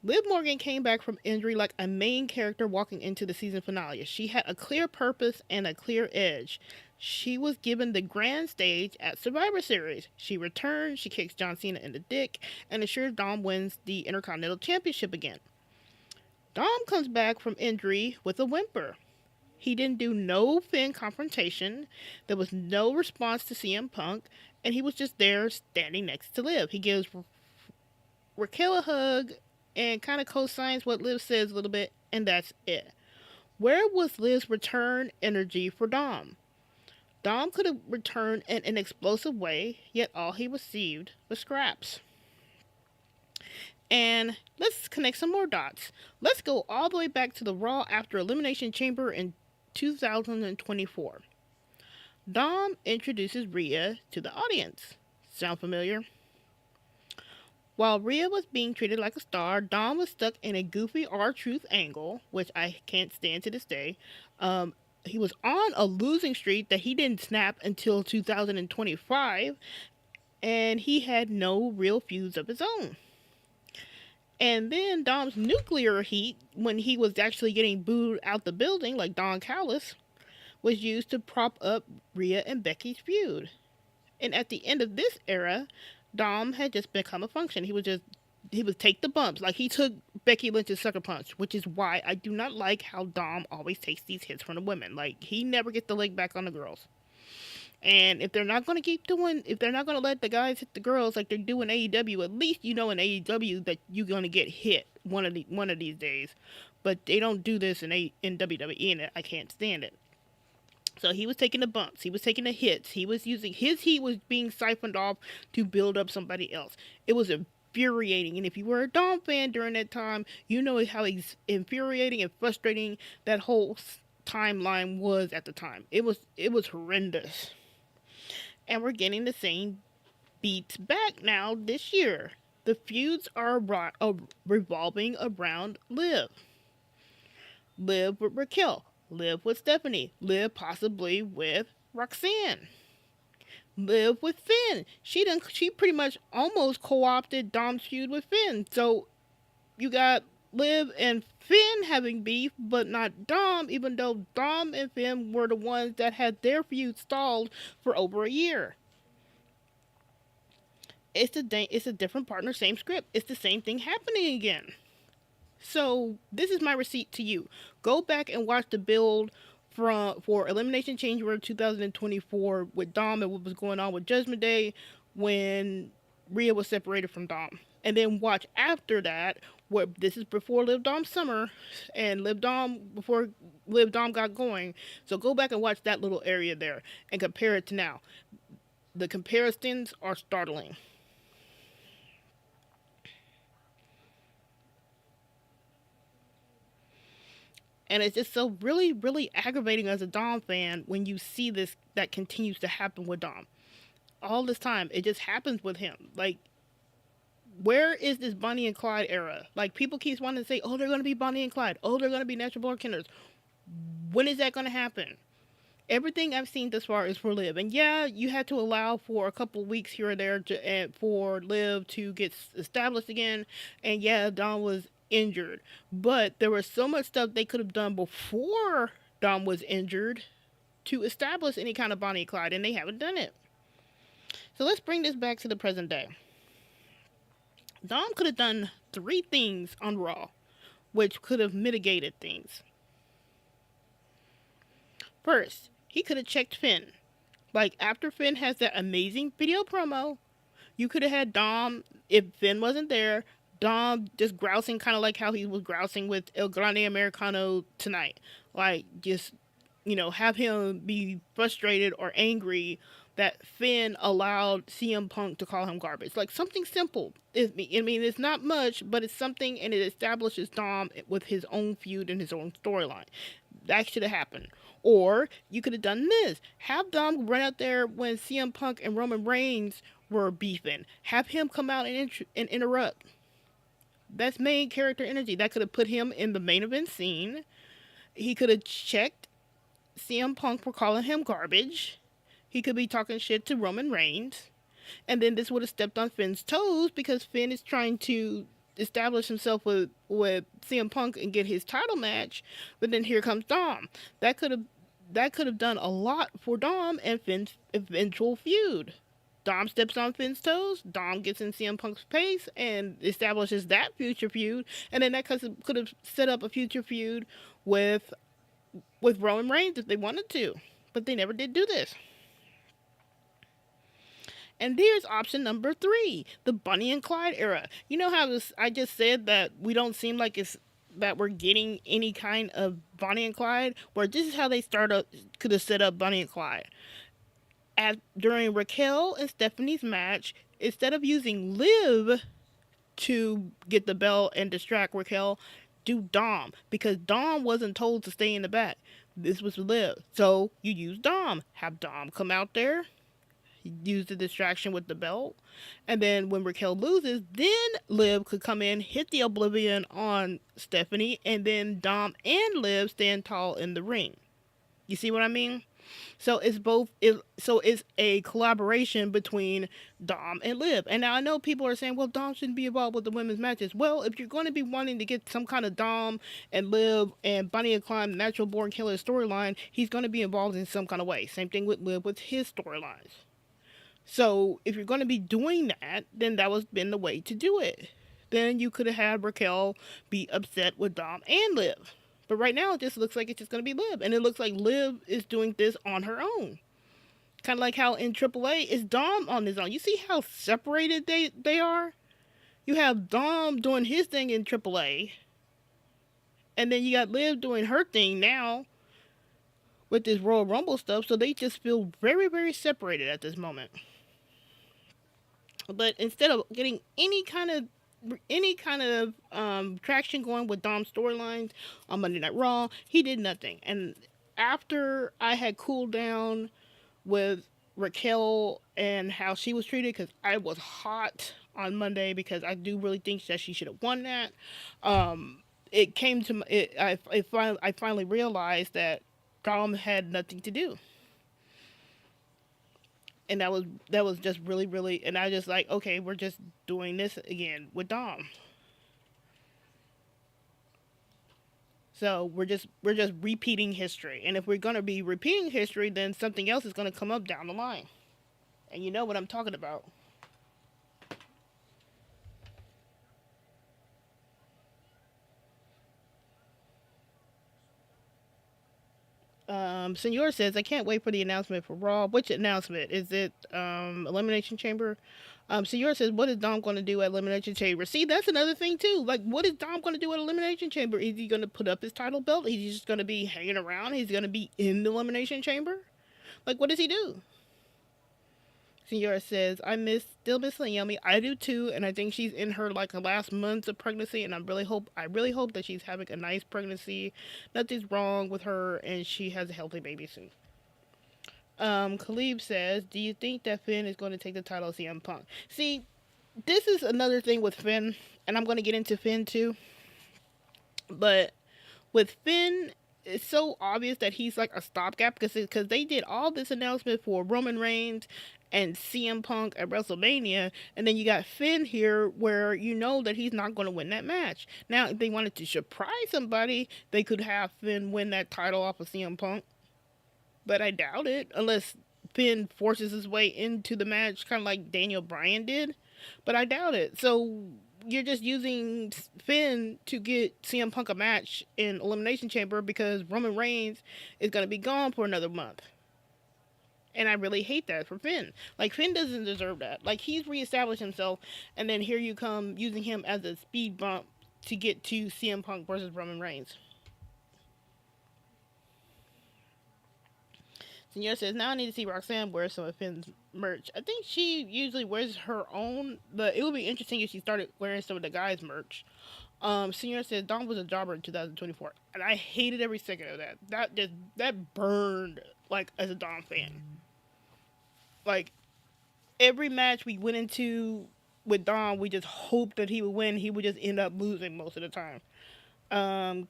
Liv Morgan came back from injury like a main character walking into the season finale. She had a clear purpose and a clear edge. She was given the grand stage at Survivor Series. She returns, she kicks John Cena in the dick, and ensures Dom wins the Intercontinental Championship again. Dom comes back from injury with a whimper. He didn't do no Finn confrontation. There was no response to CM Punk, and he was just there standing next to Liv. He gives Raquel a hug and kind of co-signs what Liv says a little bit, and that's it. Where was Liv's return energy for Dom? Dom could have returned in an explosive way, yet all he received was scraps. And let's connect some more dots. Let's go all the way back to the Raw after Elimination Chamber in 2024. Dom introduces Rhea to the audience. Sound familiar? While Rhea was being treated like a star, Dom was stuck in a goofy R-Truth angle, which I can't stand to this day. He was on a losing streak that he didn't snap until 2025, and he had no real feuds of his own. And then Dom's nuclear heat, when he was actually getting booed out the building, like Don Callis, was used to prop up Rhea and Becky's feud. And at the end of this era, Dom had just become a function. He would take the bumps. Like he took Becky Lynch's sucker punch, which is why I do not like how Dom always takes these hits from the women. Like he never gets the leg back on the girls. And if they're not going to let the guys hit the girls like they're doing AEW, at least in AEW that you're going to get hit one of these days. But they don't do this in WWE, and I can't stand it. So he was taking the bumps. He was taking the hits. He was using his heat was being siphoned off to build up somebody else. It was infuriating. And if you were a Dom fan during that time, you know how infuriating and frustrating that whole timeline was at the time. It was horrendous. And we're getting the same beats back now this year. The feuds are revolving around Liv. Liv with Raquel. Liv with Stephanie. Liv possibly with Roxanne. Liv with Finn. She pretty much almost co-opted Dom's feud with Finn. So you got Liv and Finn having beef, but not Dom, even though Dom and Finn were the ones that had their feud stalled for over a year. It's a different partner, same script. It's the same thing happening again. So this is my receipt to you. Go back and watch the build for Elimination Chamber 2024 with Dom and what was going on with Judgment Day when Rhea was separated from Dom. And then watch after that, where this is before Liv Dom Summer and before Liv Dom got going. So go back and watch that little area there and compare it to now. The comparisons are startling. And it's just so really, really aggravating as a Dom fan when you see this that continues to happen with Dom. All this time, it just happens with him. Like, where is this Bonnie and Clyde era? Like, people keep wanting to say, oh, they're going to be Bonnie and Clyde. Oh, they're going to be natural born killers. When is that going to happen? Everything I've seen thus far is for Liv. And yeah, you had to allow for a couple of weeks here or there for Liv to get established again. And yeah, Dom was injured. But there was so much stuff they could have done before Dom was injured to establish any kind of Bonnie and Clyde, and they haven't done it. So let's bring this back to the present day. Dom could have done 3 things on Raw, which could have mitigated things. First, he could have checked Finn. Like, after Finn has that amazing video promo, you could have had Dom, if Finn wasn't there, Dom just grousing kind of like how he was grousing with El Grande Americano tonight. Like, just, have him be frustrated or angry that Finn allowed CM Punk to call him garbage. Like, something simple. It's not much, but it's something, and it establishes Dom with his own feud and his own storyline. That should have happened. Or you could have done this. Have Dom run out there when CM Punk and Roman Reigns were beefing. Have him come out and interrupt. That's main character energy. That could have put him in the main event scene. He could have checked CM Punk for calling him garbage. He could be talking shit to Roman Reigns. And then this would have stepped on Finn's toes because Finn is trying to establish himself with CM Punk and get his title match. But then here comes Dom. That could have done a lot for Dom and Finn's eventual feud. Dom steps on Finn's toes, Dom gets in CM Punk's face and establishes that future feud, and then that could have set up a future feud with Roman Reigns if they wanted to, but they never did do this. And there's option number 3, the Bunny and Clyde era. You know how I just said that we don't seem like that we're getting any kind of Bonnie and Clyde, where this is how they could have set up Bunny and Clyde. During Raquel and Stephanie's match, instead of using Liv to get the belt and distract Raquel, do Dom, because Dom wasn't told to stay in the back. This was Liv. So you use Dom. Have Dom come out there, use the distraction with the belt, and then when Raquel loses, then Liv could come in, hit the Oblivion on Stephanie, and then Dom and Liv stand tall in the ring. You see what I mean? So it's a collaboration between Dom and Liv. And now I know people are saying, well, Dom shouldn't be involved with the women's matches. Well, if you're going to be wanting to get some kind of Dom and Liv and Bonnie and Clyde Natural Born Killer storyline, he's going to be involved in some kind of way. Same thing with Liv with his storylines. So if you're going to be doing that, then that was been the way to do it. Then you could have had Raquel be upset with Dom and Liv. But right now, it just looks like it's just going to be Liv. And it looks like Liv is doing this on her own. Kind of like how in AAA, it's Dom on his own. You see how separated they are? You have Dom doing his thing in AAA. And then you got Liv doing her thing now with this Royal Rumble stuff. So they just feel very, very separated at this moment. But instead of getting any kind of traction going with Dom's storylines on Monday Night Raw, he did nothing. And after I had cooled down with Raquel and how she was treated, because I was hot on Monday because I do really think that she should have won that. It came to I finally realized that Dom had nothing to do. And that was just really, really, and I just like, okay, we're just doing this again with Dom. So we're just repeating history. And if we're gonna be repeating history, then something else is gonna come up down the line. And you know what I'm talking about. Senor says, I can't wait for the announcement for Raw. Which announcement? Is it Elimination Chamber? Senor says, what is Dom going to do at Elimination Chamber? See, that's another thing too. Like, what is Dom going to do at Elimination Chamber? Is he going to put up his title belt? Is he just going to be hanging around? He's going to be in the Elimination Chamber? Like, what does he do? Senora says, still miss Naomi. I do too, and I think she's in her like her last months of pregnancy, and I really hope that she's having a nice pregnancy. Nothing's wrong with her, and she has a healthy baby soon. Khalib says, do you think that Finn is going to take the title of CM Punk? See, this is another thing with Finn, and I'm going to get into Finn too. But with Finn, it's so obvious that he's like a stopgap because they did all this announcement for Roman Reigns and CM Punk at WrestleMania, and then you got Finn here where you know that he's not going to win that match. Now, if they wanted to surprise somebody, they could have Finn win that title off of CM Punk, but I doubt it, unless Finn forces his way into the match, kind of like Daniel Bryan did, but I doubt it. So you're just using Finn to get CM Punk a match in Elimination Chamber because Roman Reigns is going to be gone for another month. And I really hate that for Finn. Like, Finn doesn't deserve that. Like, he's reestablished himself, and then here you come using him as a speed bump to get to CM Punk versus Roman Reigns. Senor says, now I need to see Roxanne wear some of Finn's merch. I think she usually wears her own, but it would be interesting if she started wearing some of the guys' merch. Senor says, Dom was a jobber in 2024, and I hated every second of that. That burned, like, as a Dom fan. Like, every match we went into with Dom, we just hoped that he would win. He would just end up losing most of the time. Um,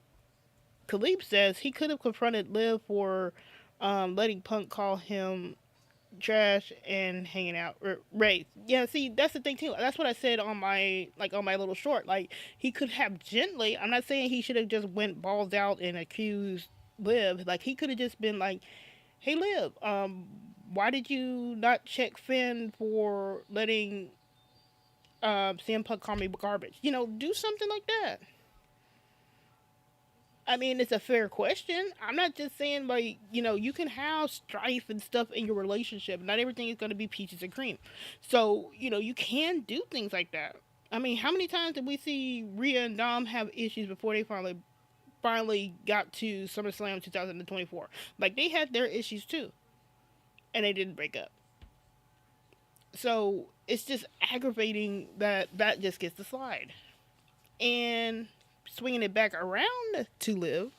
Khalib says he could have confronted Liv for letting Punk call him trash and hanging out. Right? Yeah. See, that's the thing too. That's what I said on my little short. Like, he could have gently. I'm not saying he should have just went balls out and accused Liv. Like, he could have just been like, "Hey, Liv, why did you not check Finn for letting CM Punk call me garbage? You know, do something like that." I mean, it's a fair question. I'm not just saying, like, you can have strife and stuff in your relationship. Not everything is going to be peaches and cream. So, you can do things like that. I mean, how many times did we see Rhea and Dom have issues before they finally got to SummerSlam 2024? Like, they had their issues too, and they didn't break up. So it's just aggravating that just gets the slide. And swinging it back around to Liv,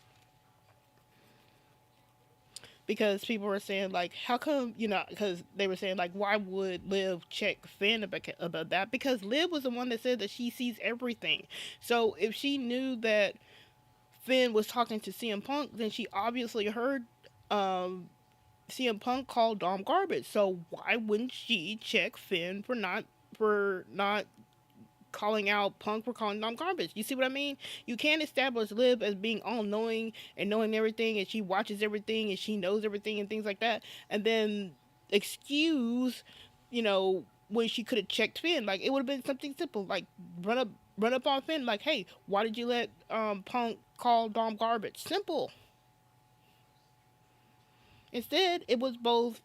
because people were saying, like, how come, because they were saying, like, why would Liv check Finn about that? Because Liv was the one that said that she sees everything. So if she knew that Finn was talking to CM Punk, then she obviously heard CM Punk call Dom garbage. So why wouldn't she check Finn for not calling out Punk for calling Dom garbage? You see what I mean? You can't establish Liv as being all knowing and knowing everything, and she watches everything and she knows everything and things like that, and then excuse, when she could have checked Finn. Like, it would have been something simple, like run up on Finn, like, hey, why did you let Punk call Dom garbage? Simple. Instead, it was both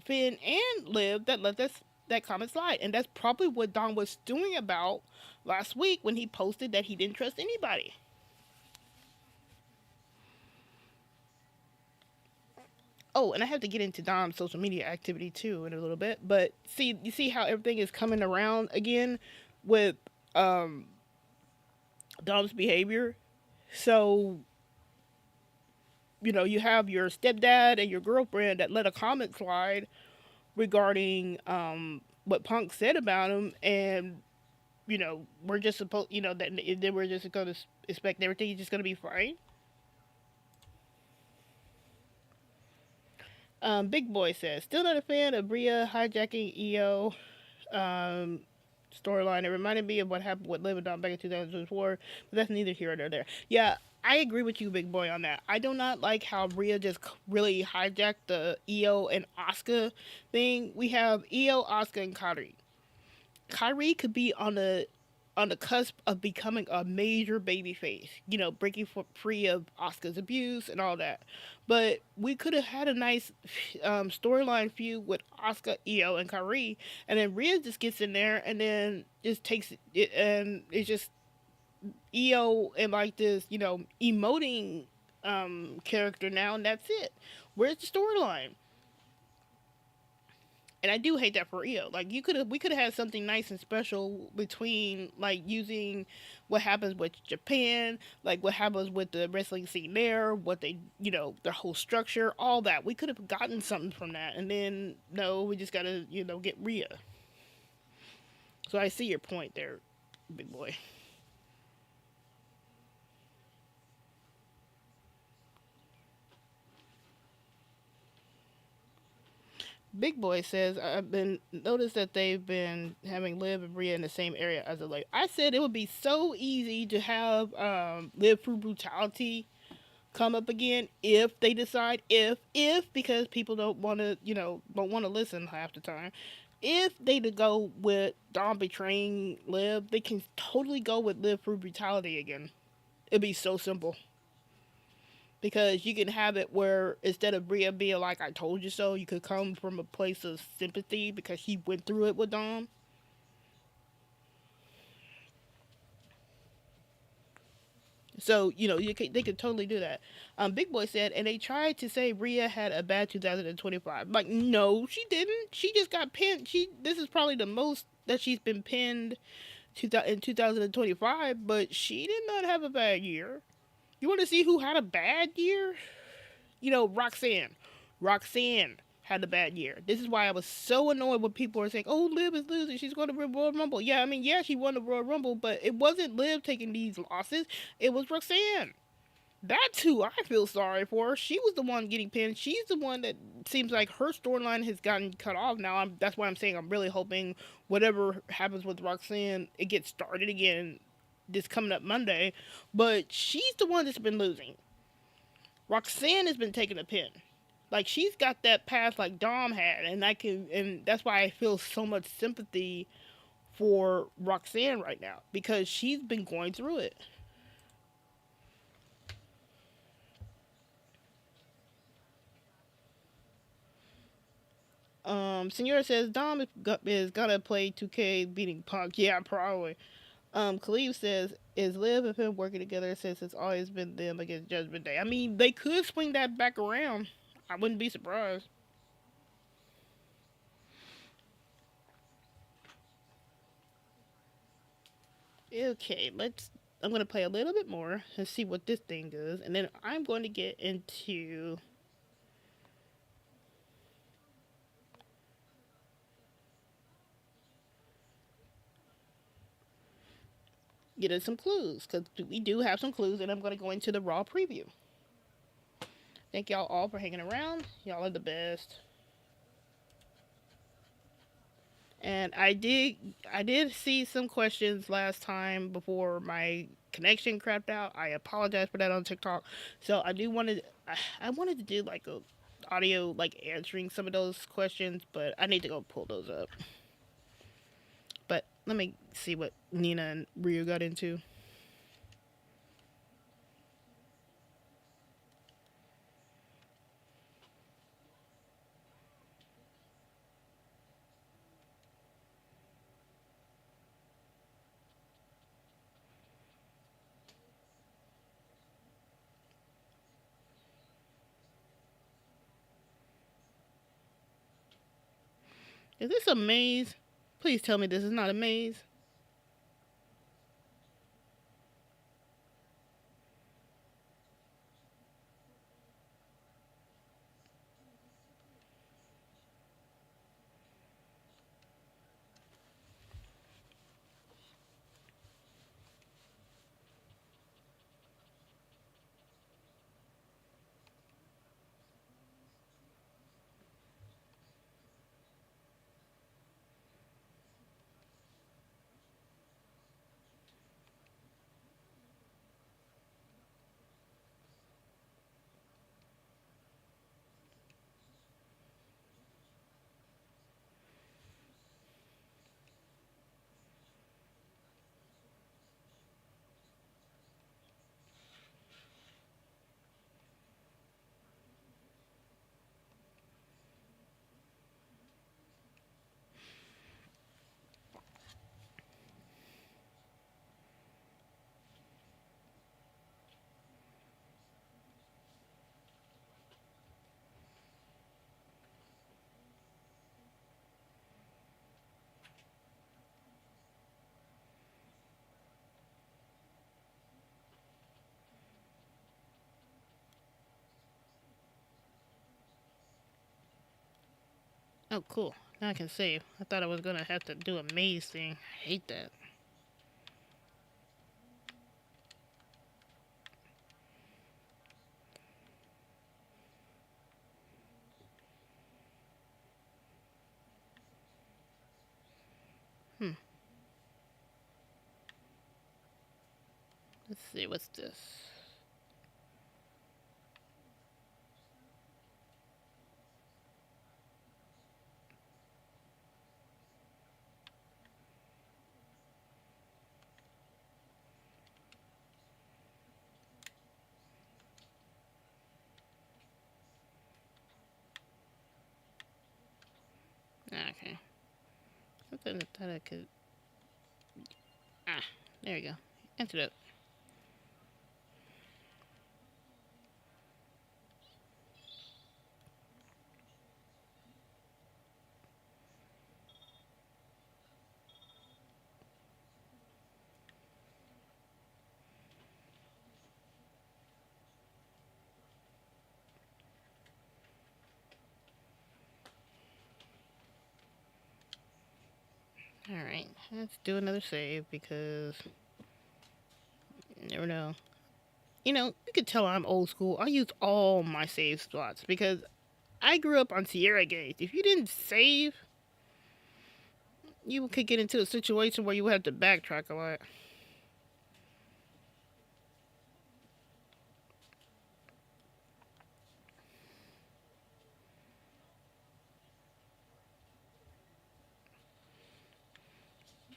Finn and Liv that let that comment slide, and that's probably what Dom was doing about last week when he posted that he didn't trust anybody. Oh, and I have to get into Dom's social media activity too in a little bit, but you see how everything is coming around again with Dom's behavior. So, you have your stepdad and your girlfriend that let a comment slide regarding what Punk said about him, and we're just supposed, that then we're just going to expect everything is just going to be fine. Big Boy says, still not a fan of Rhea hijacking EO storyline. It reminded me of what happened with Liv and Dom back in 2024, but that's neither here nor there. Yeah, I agree with you, Big Boy, on that. I do not like how Rhea just really hijacked the EO and Asuka thing. We have EO, Asuka, and Kairi. Kairi could be on the cusp of becoming a major baby face, breaking free of Asuka's abuse and all that. But we could have had a nice storyline feud with Asuka, Io, and Kairi, and then Rhea just gets in there and then just takes it, and it's just Io and, like, this, emoting character now, and that's it. Where's the storyline? And I do hate that for Io. Like, we could have had something nice and special between, like, using what happens with Japan, like what happens with the wrestling scene there, what they, their whole structure, all that. We could have gotten something from that, and then no, we just gotta, get Rhea. So I see your point there, Big Boy. Big Boy says, I've been noticed that they've been having Liv and Rhea in the same area as of late. I said it would be so easy to have Live Through Brutality come up again if they decide, if because people don't want to, don't want to listen half the time. If they to go with Dom betraying Liv, they can totally go with Live Through Brutality again. It'd be so simple. because you can have it where instead of Rhea being like "I told you so," you could come from a place of sympathy because she went through it with Dom. So they could totally do that. Big Boy said, and they tried to say Rhea had a bad 2025. Like, no, she didn't. She just got pinned. This is probably the most that she's been pinned in 2025, but she did not have a bad year. You want to see who had a bad year? Roxanne. Roxanne had a bad year. This is why I was so annoyed when people were saying, "Oh, Liv is losing. She's going to win Royal Rumble." Yeah, I mean, yeah, she won the Royal Rumble, but it wasn't Liv taking these losses. It was Roxanne. That's who I feel sorry for. She was the one getting pinned. She's the one that seems like her storyline has gotten cut off now. That's why I'm saying I'm really hoping whatever happens with Roxanne, it gets started again this coming up Monday. But she's the one that's been losing. Roxanne has been taking a pin. Like she's got that path like Dom had, and that's why I feel so much sympathy for Roxanne right now because she's been going through it. Senora says Dom is gonna play 2K beating Punk. Yeah, probably. Khalif says, is Liv and him working together since it's always been them against Judgment Day? I mean, they could swing that back around. I wouldn't be surprised. Okay, I'm gonna play a little bit more and see what this thing does, and then I'm going to get into getting some clues because we do have some clues, and I'm going to go into the Raw preview. Thank y'all all for hanging around. Y'all are the best. And I did see some questions last time before my connection crapped out. I apologize for that on TikTok. So I wanted to do like a audio like answering some of those questions, but I need to go pull those up. But let me see what Nina and Ryu got into. Is this a maze? Please tell me this is not a maze. Oh, cool. Now I can save. I thought I was gonna have to do a maze thing. I hate that. Hmm. Let's see. What's this? couldn't have thought I could. Ah, there you go. Answered it. Alright, let's do another save because you never know. You could tell I'm old school. I use all my save slots because I grew up on Sierra games. If you didn't save, you could get into a situation where you would have to backtrack a lot.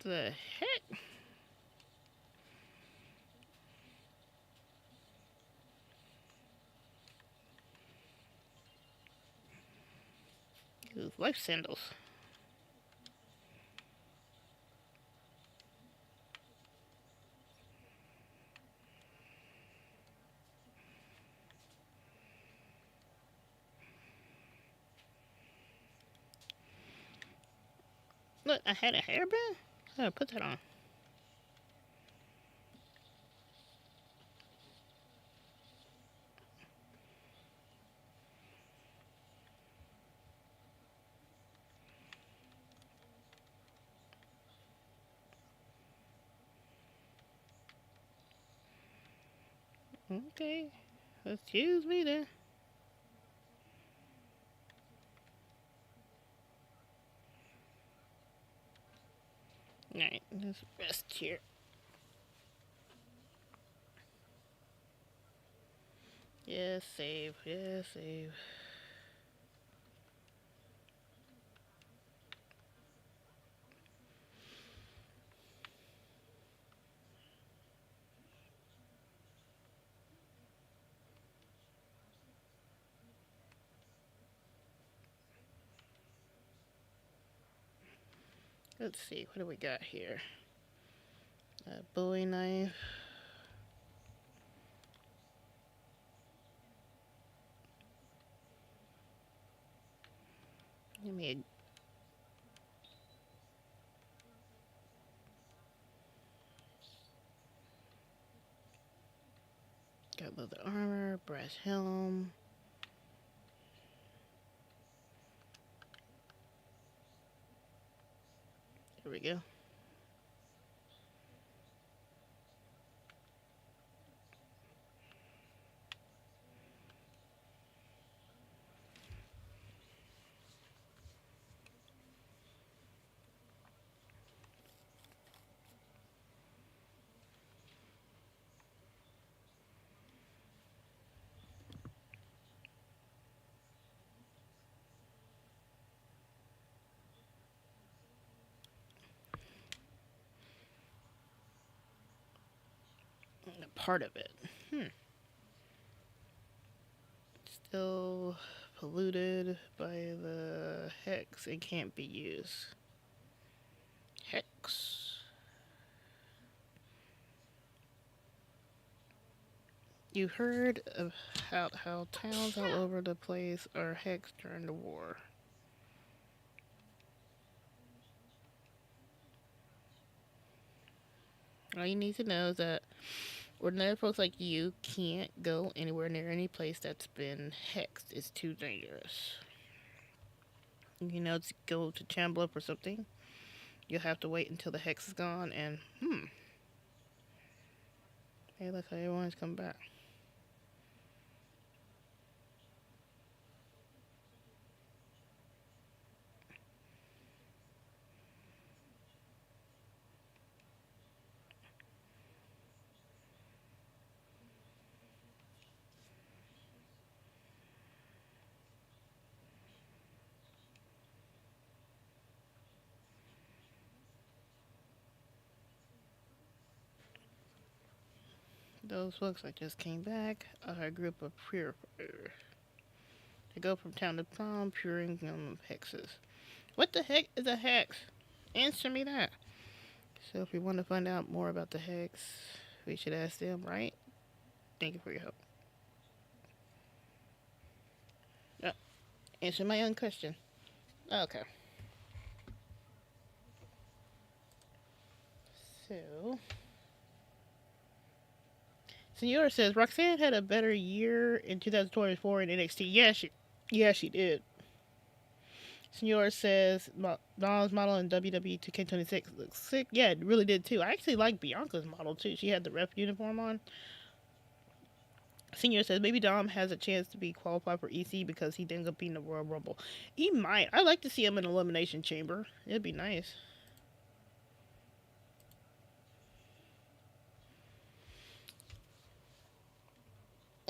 The heck? Use life sandals. Look, I had a hairband? I gotta put that on. Okay, excuse me then. Alright, let's rest here. Yes, save. Yes, save. Let's see, what do we got here? A Bowie knife. Give me a got leather armor, brass helm. Here we go. A part of it. Still polluted by the hex. It can't be used. Hex. You heard about how towns all over the place are hexed during the war. All you need to know is that ordinary folks like you can't go anywhere near any place that's been hexed. It's too dangerous. To go to Chamber or something, you'll have to wait until the hex is gone and, hey, look how everyone's come back. Those folks that just came back are a group of purifiers. They go from town to town, puring hexes. What the heck is a hex? Answer me that. So if we want to find out more about the Hex, we should ask them, right? Thank you for your help. Uh, Answer my own question. Okay. So, Senora says Roxanne had a better year in 2024 in NXT. Yeah, she did. Senor says Dom's model in WWE 2K26 looks sick. Yeah, it really did too. I actually like Bianca's model too. She had the ref uniform on. Senior says maybe Dom has a chance to be qualified for EC because he didn't compete in the Royal Rumble. He might. I'd like to see him in Elimination Chamber. It'd be nice.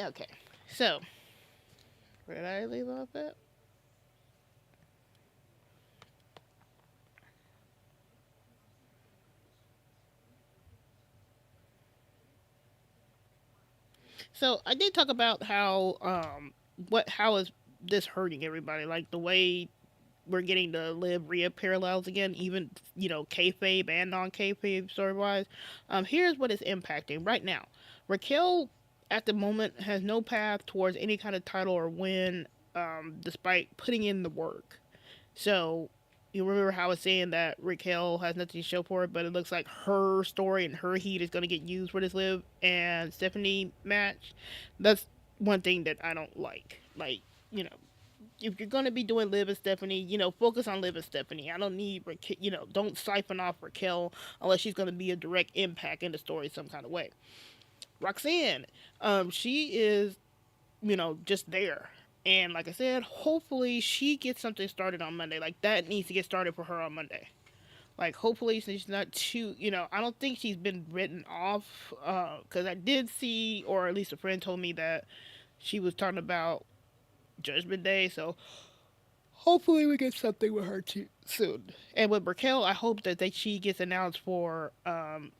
Okay, so where did I leave off at? So I did talk about how is this hurting everybody? Like the way we're getting to live Rhea parallels again, even kayfabe and non kayfabe story wise. Here's what is impacting right now. Raquel at the moment has no path towards any kind of title or win, despite putting in the work. So you remember how I was saying that Raquel has nothing to show for it, but it looks like her story and her heat is going to get used for this Liv and Stephanie match. That's one thing that I don't like. Like, you know, if you're going to be doing Liv and Stephanie, focus on Liv and Stephanie. I don't need Raquel, don't siphon off Raquel unless she's going to be a direct impact in the story some kind of way. Roxanne, she is, just there. And like I said, hopefully she gets something started on Monday. Like that needs to get started for her on Monday. Like hopefully she's not too, I don't think she's been written off. Because I did see, or at least a friend told me that she was talking about Judgment Day. So hopefully we get something with her too soon. And with Raquel, I hope that she gets announced for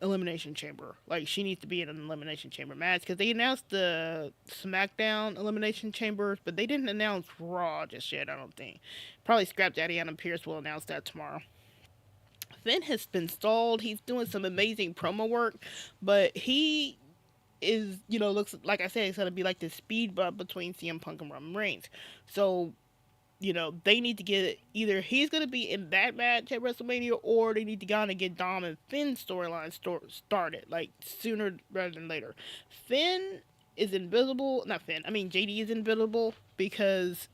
Elimination Chamber. Like she needs to be in an Elimination Chamber match because they announced the SmackDown Elimination Chambers, but they didn't announce Raw just yet. I don't think. Probably Scrap Daddy Adam Pierce will announce that tomorrow. Finn has been stalled. He's doing some amazing promo work, but he is, looks like I said, it's gonna be like this speed bump between CM Punk and Roman Reigns. So they need to get either he's going to be in that match at WrestleMania or they need to kind of get Dom and Finn's storyline started, like sooner rather than later. Finn is invisible, not Finn, I mean JD is invisible because,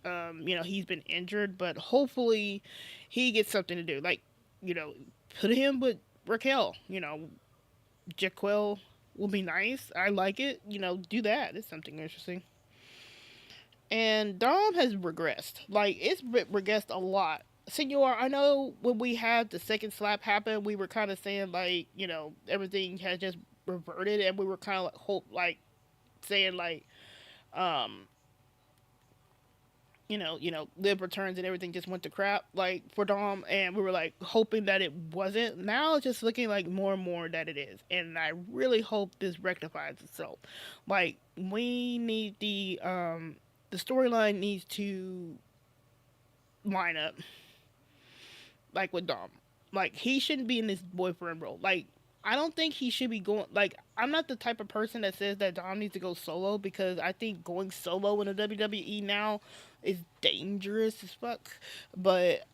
he's been injured, but hopefully he gets something to do. Like, you know, put him with Raquel, Jaquel will be nice. I like it. Do that. It's something interesting. And Dom has regressed. Like it's regressed a lot. Senor, I know when we had the second slap happen, we were kind of saying like, everything had just reverted, and we were kind of like saying like, um, Liv returns and everything just went to crap like for Dom, and we were like hoping that it wasn't. Now it's just looking like more and more that it is, and I really hope this rectifies itself. Like we need the storyline needs to line up like with Dom. Like he shouldn't be in this boyfriend role. Like I don't think he should be going. Like I'm not the type of person that says that Dom needs to go solo because I think going solo in the WWE now is dangerous as fuck. But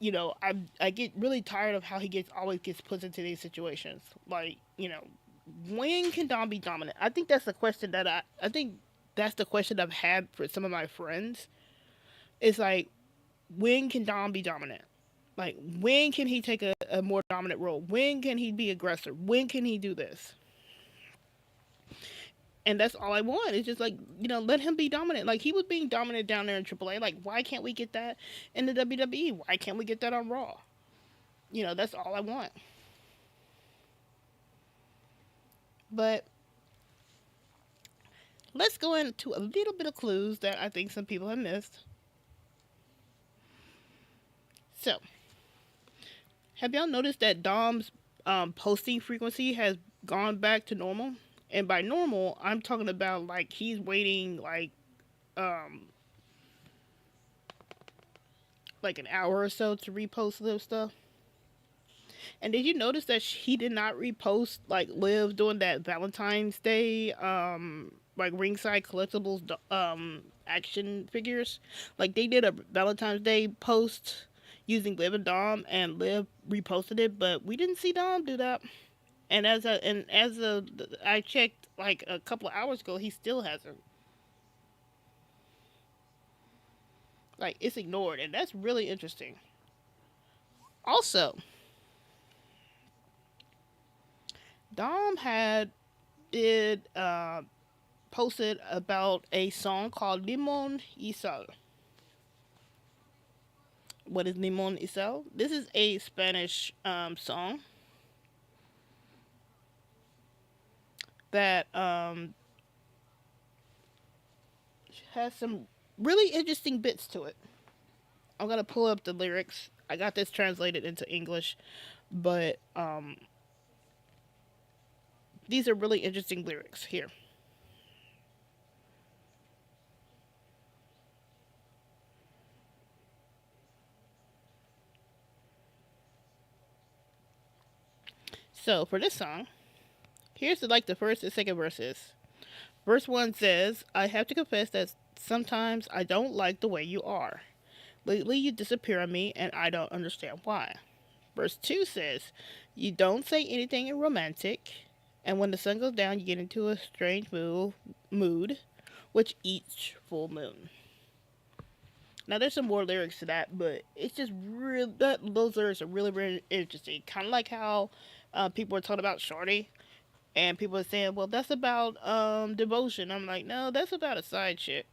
I get really tired of how he always gets put into these situations. Like when can Dom be dominant? I think that's the question that I think that's the question I've had for some of my friends. It's like, when can Dom be dominant? Like, when can he take a more dominant role? When can he be aggressive? When can he do this? And that's all I want. It's just like, let him be dominant. Like, he was being dominant down there in AAA. Like, why can't we get that in the WWE? Why can't we get that on Raw? That's all I want. But let's go into a little bit of clues that I think some people have missed. So, have y'all noticed that Dom's posting frequency has gone back to normal? And by normal, I'm talking about like he's waiting um like an hour or so to repost little stuff. And did you notice that he did not repost like Liv doing that Valentine's Day like ringside collectibles action figures? Like they did a Valentine's Day post using Liv and Dom, and Liv reposted it, but we didn't see Dom do that. And as a I checked like a couple of hours ago, he still hasn't. Like it's ignored, and that's really interesting. Also, Dom had did posted about a song called Limon y Sal. What is Limon y Sal? This is a Spanish song that has some really interesting bits to it. I'm gonna pull up the lyrics. I got this translated into English, but these are really interesting lyrics here. So for this song, here's the first and second verses. Verse one says, "I have to confess that sometimes I don't like the way you are. Lately you disappear on me, and I don't understand why." Verse 2 says, "You don't say anything romantic, and when the sun goes down, you get into a strange mood which each full moon." Now, there's some more lyrics to that, but it's just real. Those lyrics are really, really interesting. Kind of like how people were talking about Shorty, and people are saying, "Well, that's about devotion." I'm like, no, that's about a side chick.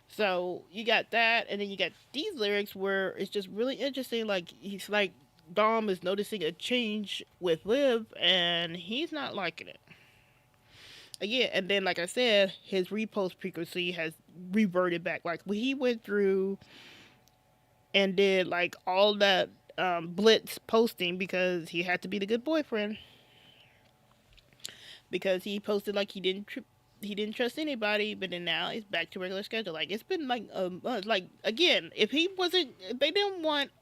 So you got that, and then you got these lyrics where it's just really interesting. Like he's like Dom is noticing a change with Liv, and he's not liking it. Again, and then like I said, his repost frequency has reverted back. Like when he went through and did like all that blitz posting because he had to be the good boyfriend, because he posted like he didn't trust anybody, but then now it's back to regular schedule. Like it's been like like again, if they didn't want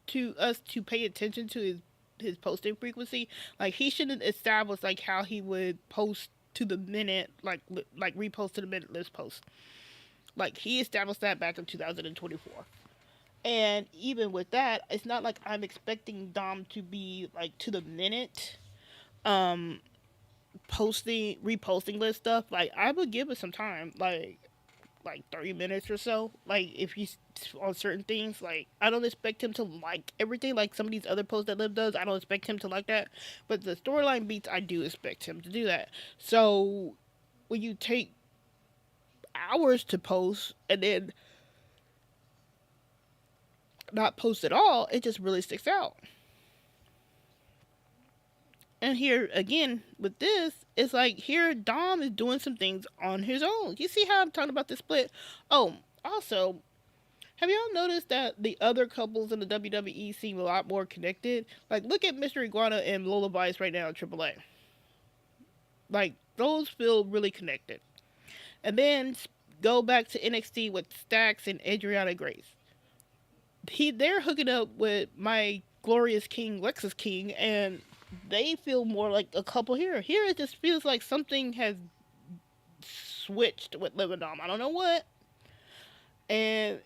to us to pay attention to his posting frequency, like he should have established like how he would post to the minute, like repost to the minute list post. Like he established that back in 2024. And even with that, it's not like I'm expecting Dom to be like to the minute um posting reposting list stuff. Like I would give it some time, like 30 minutes or so. Like if he's on certain things, like I don't expect him to like everything like some of these other posts that Liv does. I don't expect him to like that, but the storyline beats, I do expect him to do that. So when you take hours to post and then not post at all, it just really sticks out. And here again with this, it's like here Dom is doing some things on his own. You see how I'm talking about the split? Oh, also, have y'all noticed that the other couples in the WWE seem a lot more connected? Like, look at Mr. Iguana and Lola Vice right now in AAA. Like, those feel really connected. And then go back to NXT with Stax and Adriana Grace. They're hooking up with my glorious king, Lexus King, and they feel more like a couple here. Here it just feels like something has switched with Liv and Dom. I don't know what. And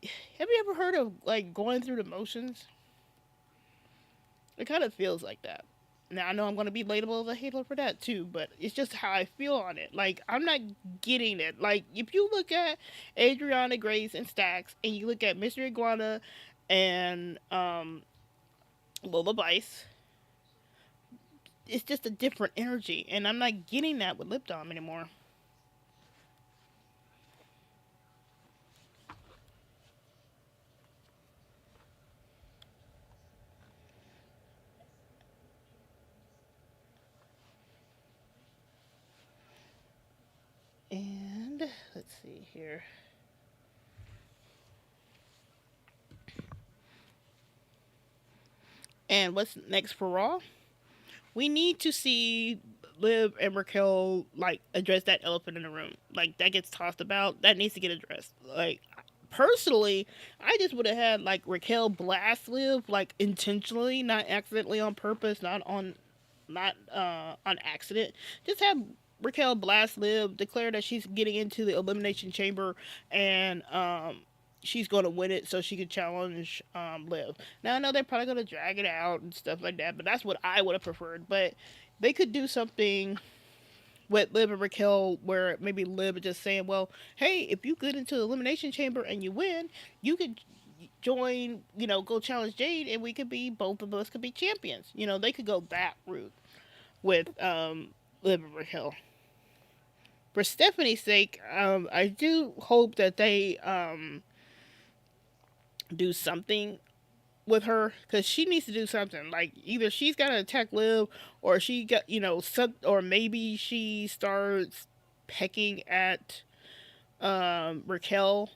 have you ever heard of like going through the motions? It kind of feels like that. Now I know I'm gonna be labeled as a hater for that too, but it's just how I feel on it. Like I'm not getting it. Like if you look at Adriana Grace and Stax, and you look at Mr. Iguana and Lola Vice, it's just a different energy, and I'm not getting that with Lip Dom anymore. And let's see here. And what's next for Raw? We need to see Liv and Raquel like address that elephant in the room. Like that gets tossed about. That needs to get addressed. Like Personally, I just would have had like Raquel blast Liv like intentionally, not accidentally on purpose, not on accident. Just have Raquel blast Liv, declare that she's getting into the Elimination Chamber, and she's going to win it so she can challenge Liv. Now I know they're probably going to drag it out and stuff like that, but that's what I would have preferred. But they could do something with Liv and Raquel where maybe Liv is just saying, well, hey, if you get into the Elimination Chamber and you win, you could join, go challenge Jade, and we could be, both of us could be champions. They could go that route with Liv and Raquel. For Stephanie's sake, I do hope that they do something with her, because she needs to do something. Like either she's got to attack Liv, or she got or maybe she starts pecking at Raquel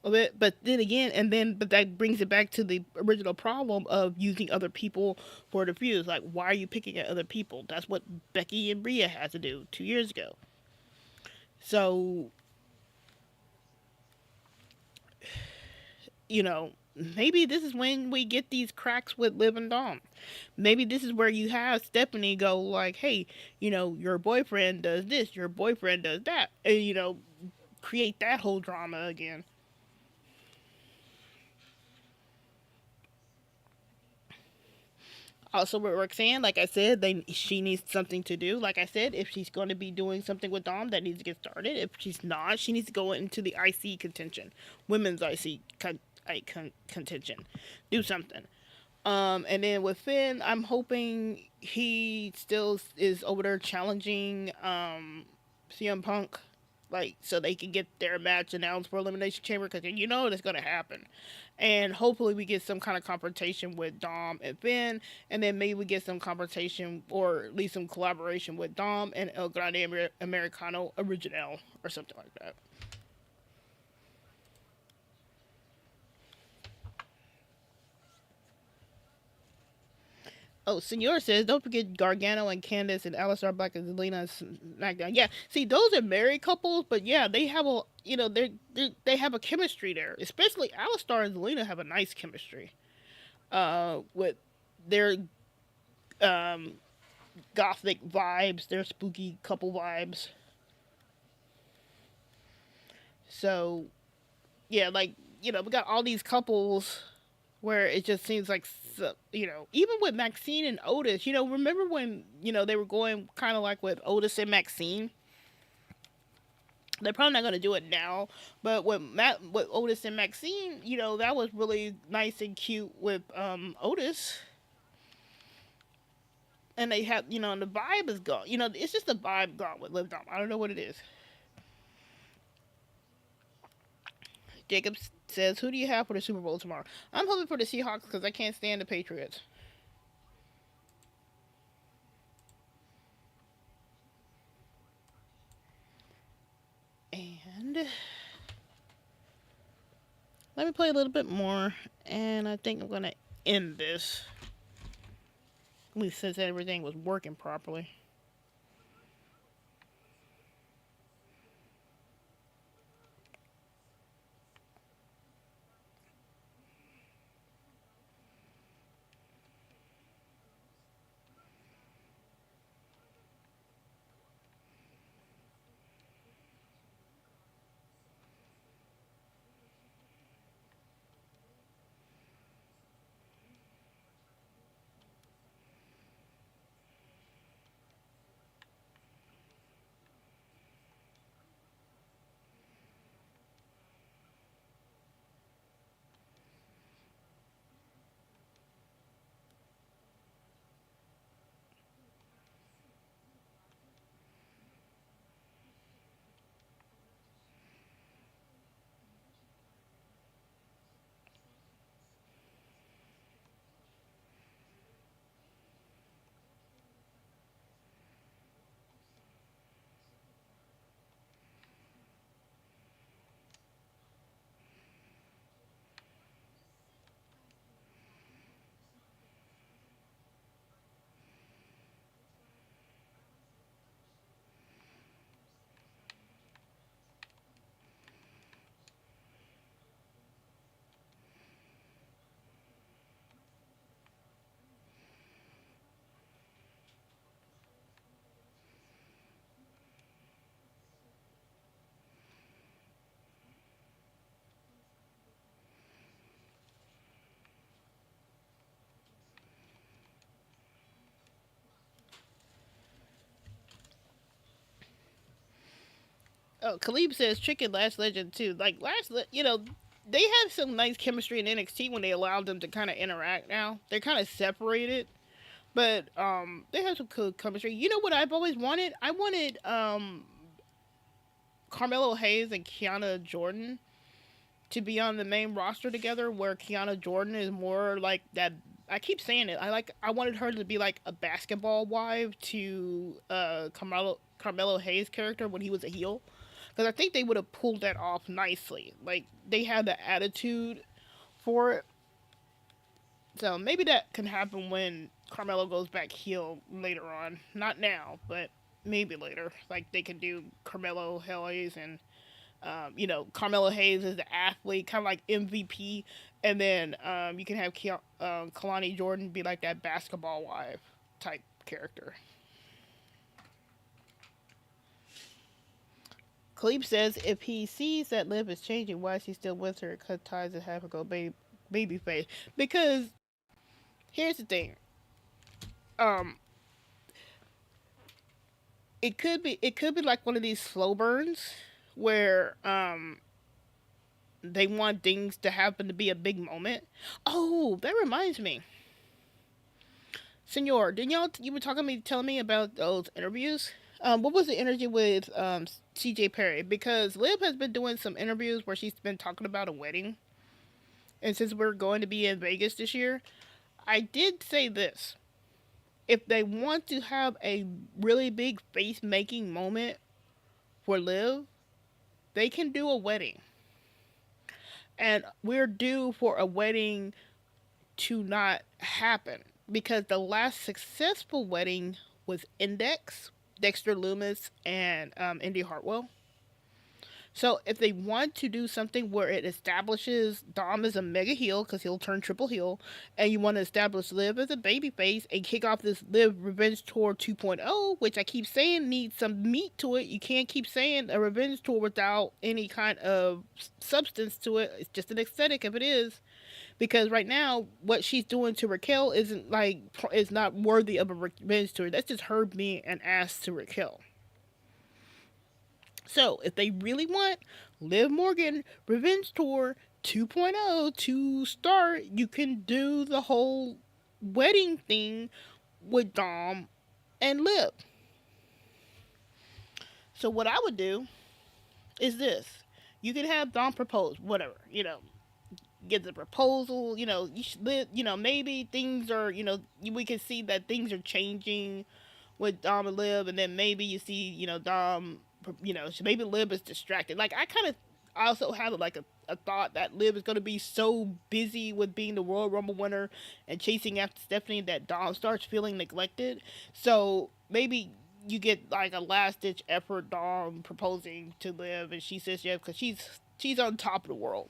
a bit. But then again, but that brings it back to the original problem of using other people for the fuse. Like, why are you picking at other people? That's what Becky and Rhea had to do 2 years ago. So, maybe this is when we get these cracks with Liv and Dom. Maybe this is where you have Stephanie go like, hey, your boyfriend does this, your boyfriend does that, and create that whole drama again. Also with Roxanne, like I said, she needs something to do. Like I said, if she's going to be doing something with Dom, that needs to get started. If she's not, she needs to go into the IC contention, women's contention, do something. And then with Finn, I'm hoping he still is over there challenging CM Punk, like so they can get their match announced for Elimination Chamber, because that's gonna happen. And hopefully we get some kind of confrontation with Dom and Finn, and then maybe we get some confrontation or at least some collaboration with Dom and El Grande Americano Original or something like that. Oh, Senor says, don't forget Gargano and Candice and Aleister Black and Zelina and SmackDown. Yeah, see, those are married couples, but yeah, they have they have a chemistry there. Especially Aleister and Zelina have a nice chemistry. With their um gothic vibes, their spooky couple vibes. So yeah, like we got all these couples where it just seems like even with Maxine and Otis, remember when they were going kind of like with Otis and Maxine. They're probably not going to do it now, but with Otis and Maxine, that was really nice and cute with Otis, and they have and the vibe is gone. It's just the vibe gone with Liv Dom. I don't know what it is. Jacob says, "Who do you have for the Super Bowl tomorrow?" I'm hoping for the Seahawks because I can't stand the Patriots. And let me play a little bit more, and I think I'm gonna end this. At least since everything was working properly. Oh, Khalib says Chicken Last Legend too. Like they had some nice chemistry in NXT when they allowed them to kind of interact. Now they're kind of separated, but they have some cool chemistry. You know what I've always wanted? I wanted Carmelo Hayes and Kiana Jordan to be on the main roster together, where Kiana Jordan is more like that. I keep saying it. I wanted her to be like a basketball wife to Carmelo Hayes' character when he was a heel, because I think they would have pulled that off nicely. Like they had the attitude for it, so maybe that can happen when Carmelo goes back heel later on. Not now, but maybe later. Like they can do Carmelo Hayes and Carmelo Hayes is the athlete, kind of like MVP, and then you can have Kalani Jordan be like that basketball wife type character. Khalib says if he sees that Liv is changing, why is he still with her? Cut ties and have her go baby face. Because here's the thing, um, it could be like one of these slow burns where they want things to happen to be a big moment. Oh, that reminds me, Senor, didn't you were telling me about those interviews? What was the interview with CJ Perry? Because Liv has been doing some interviews where she's been talking about a wedding, and since we're going to be in Vegas this year, I did say this: if they want to have a really big face making moment for Liv, they can do a wedding, and we're due for a wedding to not happen because the last successful wedding was Index, Dexter Loomis, and Indy Hartwell. So if they want to do something where it establishes Dom as a mega heel because he'll turn triple heel, and you want to establish Liv as a babyface and kick off this Liv Revenge Tour 2.0, which I keep saying needs some meat to it. You can't keep saying a revenge tour without any kind of substance to it. It's just an aesthetic if it is, because right now what she's doing to Raquel isn't like is not worthy of a revenge tour. That's just her being an ass to Raquel. So if they really want Liv Morgan Revenge Tour 2.0 to start, you can do the whole wedding thing with Dom and Liv. So what I would do is this: you can have Dom propose, whatever, get the proposal. You should live. Maybe things are. We can see that things are changing with Dom and Liv, and then maybe you see, Dom. Maybe Liv is distracted. Like I kind of also had like a thought that Liv is going to be so busy with being the Royal Rumble winner and chasing after Stephanie that Dom starts feeling neglected. So maybe you get like a last ditch effort, Dom proposing to Liv, and she says yes because she's on top of the world.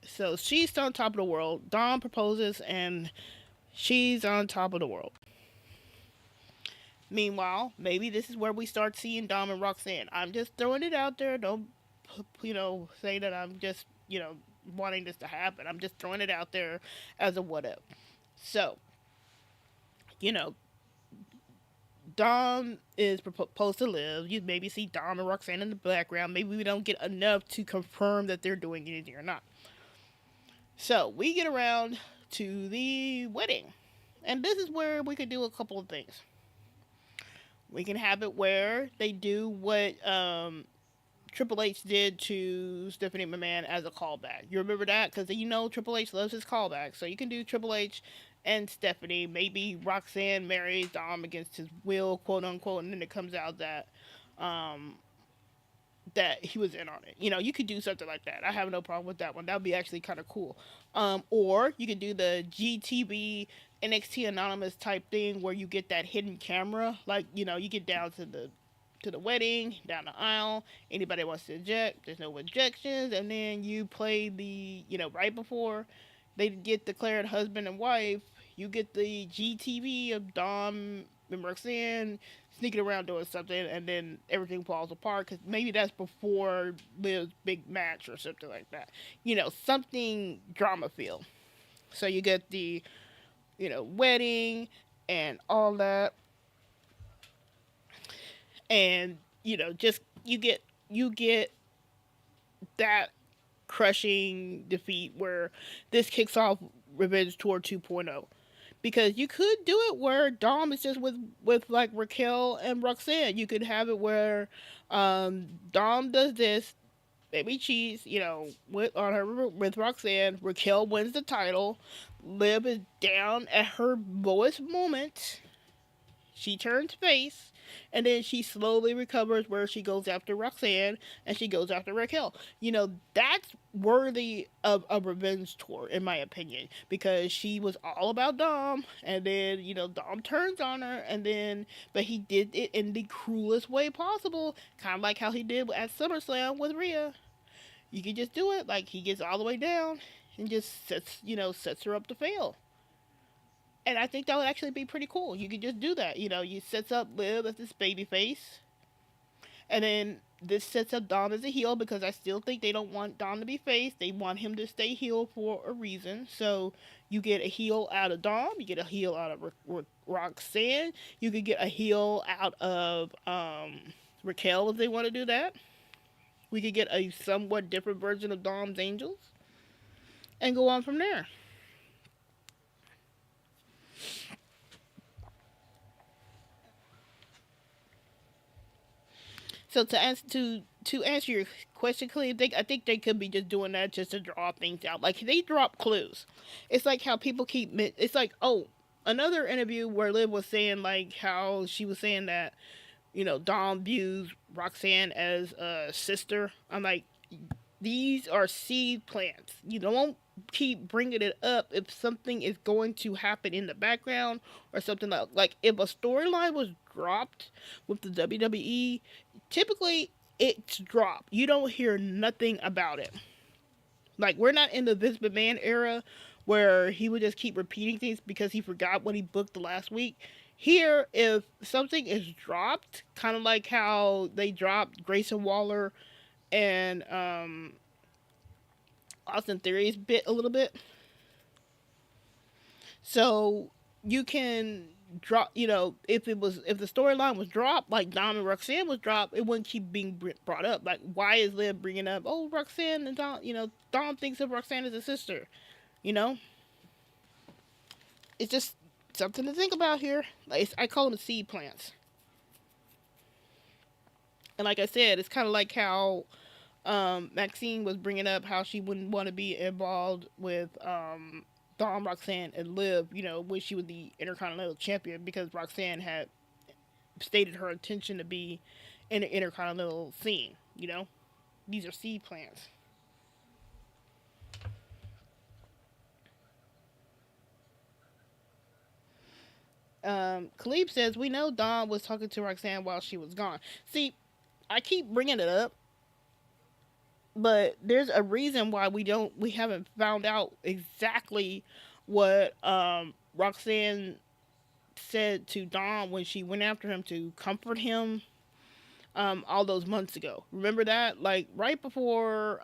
So she's on top of the world. Dom proposes, and she's on top of the world. Meanwhile, maybe this is where we start seeing Dom and Roxanne. I'm just throwing it out there. Don't, say that I'm just, wanting this to happen. I'm just throwing it out there as a what if. So, you know, Dom is supposed to live. You maybe see Dom and Roxanne in the background. Maybe we don't get enough to confirm that they're doing anything or not. So we get around to the wedding. And this is where we could do a couple of things. We can have it where they do what Triple H did to Stephanie McMahon as a callback. You remember that? Because Triple H loves his callback. So you can do Triple H and Stephanie. Maybe Roxanne marries Dom against his will, quote unquote, and then it comes out um, that he was in on it. You could do something like that. I have no problem with that one. That would be actually kind of cool. Or you could do the GTB NXT Anonymous type thing where you get that hidden camera. Like, you get down to the wedding, down the aisle. Anybody wants to object, there's no objections, and then you play right before they get declared husband and wife, you get the GTV of Dom and Roxanne sneaking around doing something, and then everything falls apart because maybe that's before Liv's big match or something like that. Something drama feel. So you get the, wedding and all that, and just you get that crushing defeat where this kicks off Revenge Tour 2.0. Because you could do it where Dom is just with like Raquel and Roxanne. You could have it where Dom does this, maybe cheats, with on her with Roxanne. Raquel wins the title. Liv is down at her lowest moment. She turns face, and then she slowly recovers where she goes after Roxanne and she goes after Raquel. That's worthy of a revenge tour, in my opinion, because she was all about Dom, and then, Dom turns on her, and then, but he did it in the cruelest way possible, kind of like how he did at SummerSlam with Rhea. You can just do it, like he gets all the way down and just sets her up to fail. And I think that would actually be pretty cool. You could just do that. You sets up Liv as this baby face, and then this sets up Dom as a heel because I still think they don't want Dom to be face. They want him to stay heel for a reason. So you get a heel out of Dom. You get a heel out of Roxanne. You could get a heel out of Raquel if they want to do that. We could get a somewhat different version of Dom's Angels and go on from there. So to answer your question, Cleve, I think they could be just doing that just to draw things out. Like they drop clues. It's like how people keep. It's like, oh, another interview where Liv was saying like how she was saying that Dom views Roxanne as a sister. I'm like, these are seed plants. You don't keep bringing it up if something is going to happen in the background or something like if a storyline was dropped with the WWE, typically it's dropped. You don't hear nothing about it. Like we're not in the Vince McMahon era where he would just keep repeating things because he forgot what he booked the last week. Here, if something is dropped, kind of like how they dropped Grayson Waller and Austin Theory's bit a little bit. So you can drop, if the storyline was dropped, like Dom and Roxanne was dropped, it wouldn't keep being brought up. Like, why is Liv bringing up, oh, Roxanne and Dom, Dom thinks of Roxanne as a sister, you know? It's just something to think about here. Like, I call them seed plants. And like I said, it's kind of like how Maxine was bringing up how she wouldn't want to be involved with Dom, Roxanne, and Liv, when she was the Intercontinental Champion because Roxanne had stated her intention to be in the Intercontinental scene. These are seed plants. Khalib says, we know Dom was talking to Roxanne while she was gone. See, I keep bringing it up, but there's a reason why we haven't found out exactly what Roxanne said to Dom when she went after him to comfort him all those months ago. Remember that? Like right before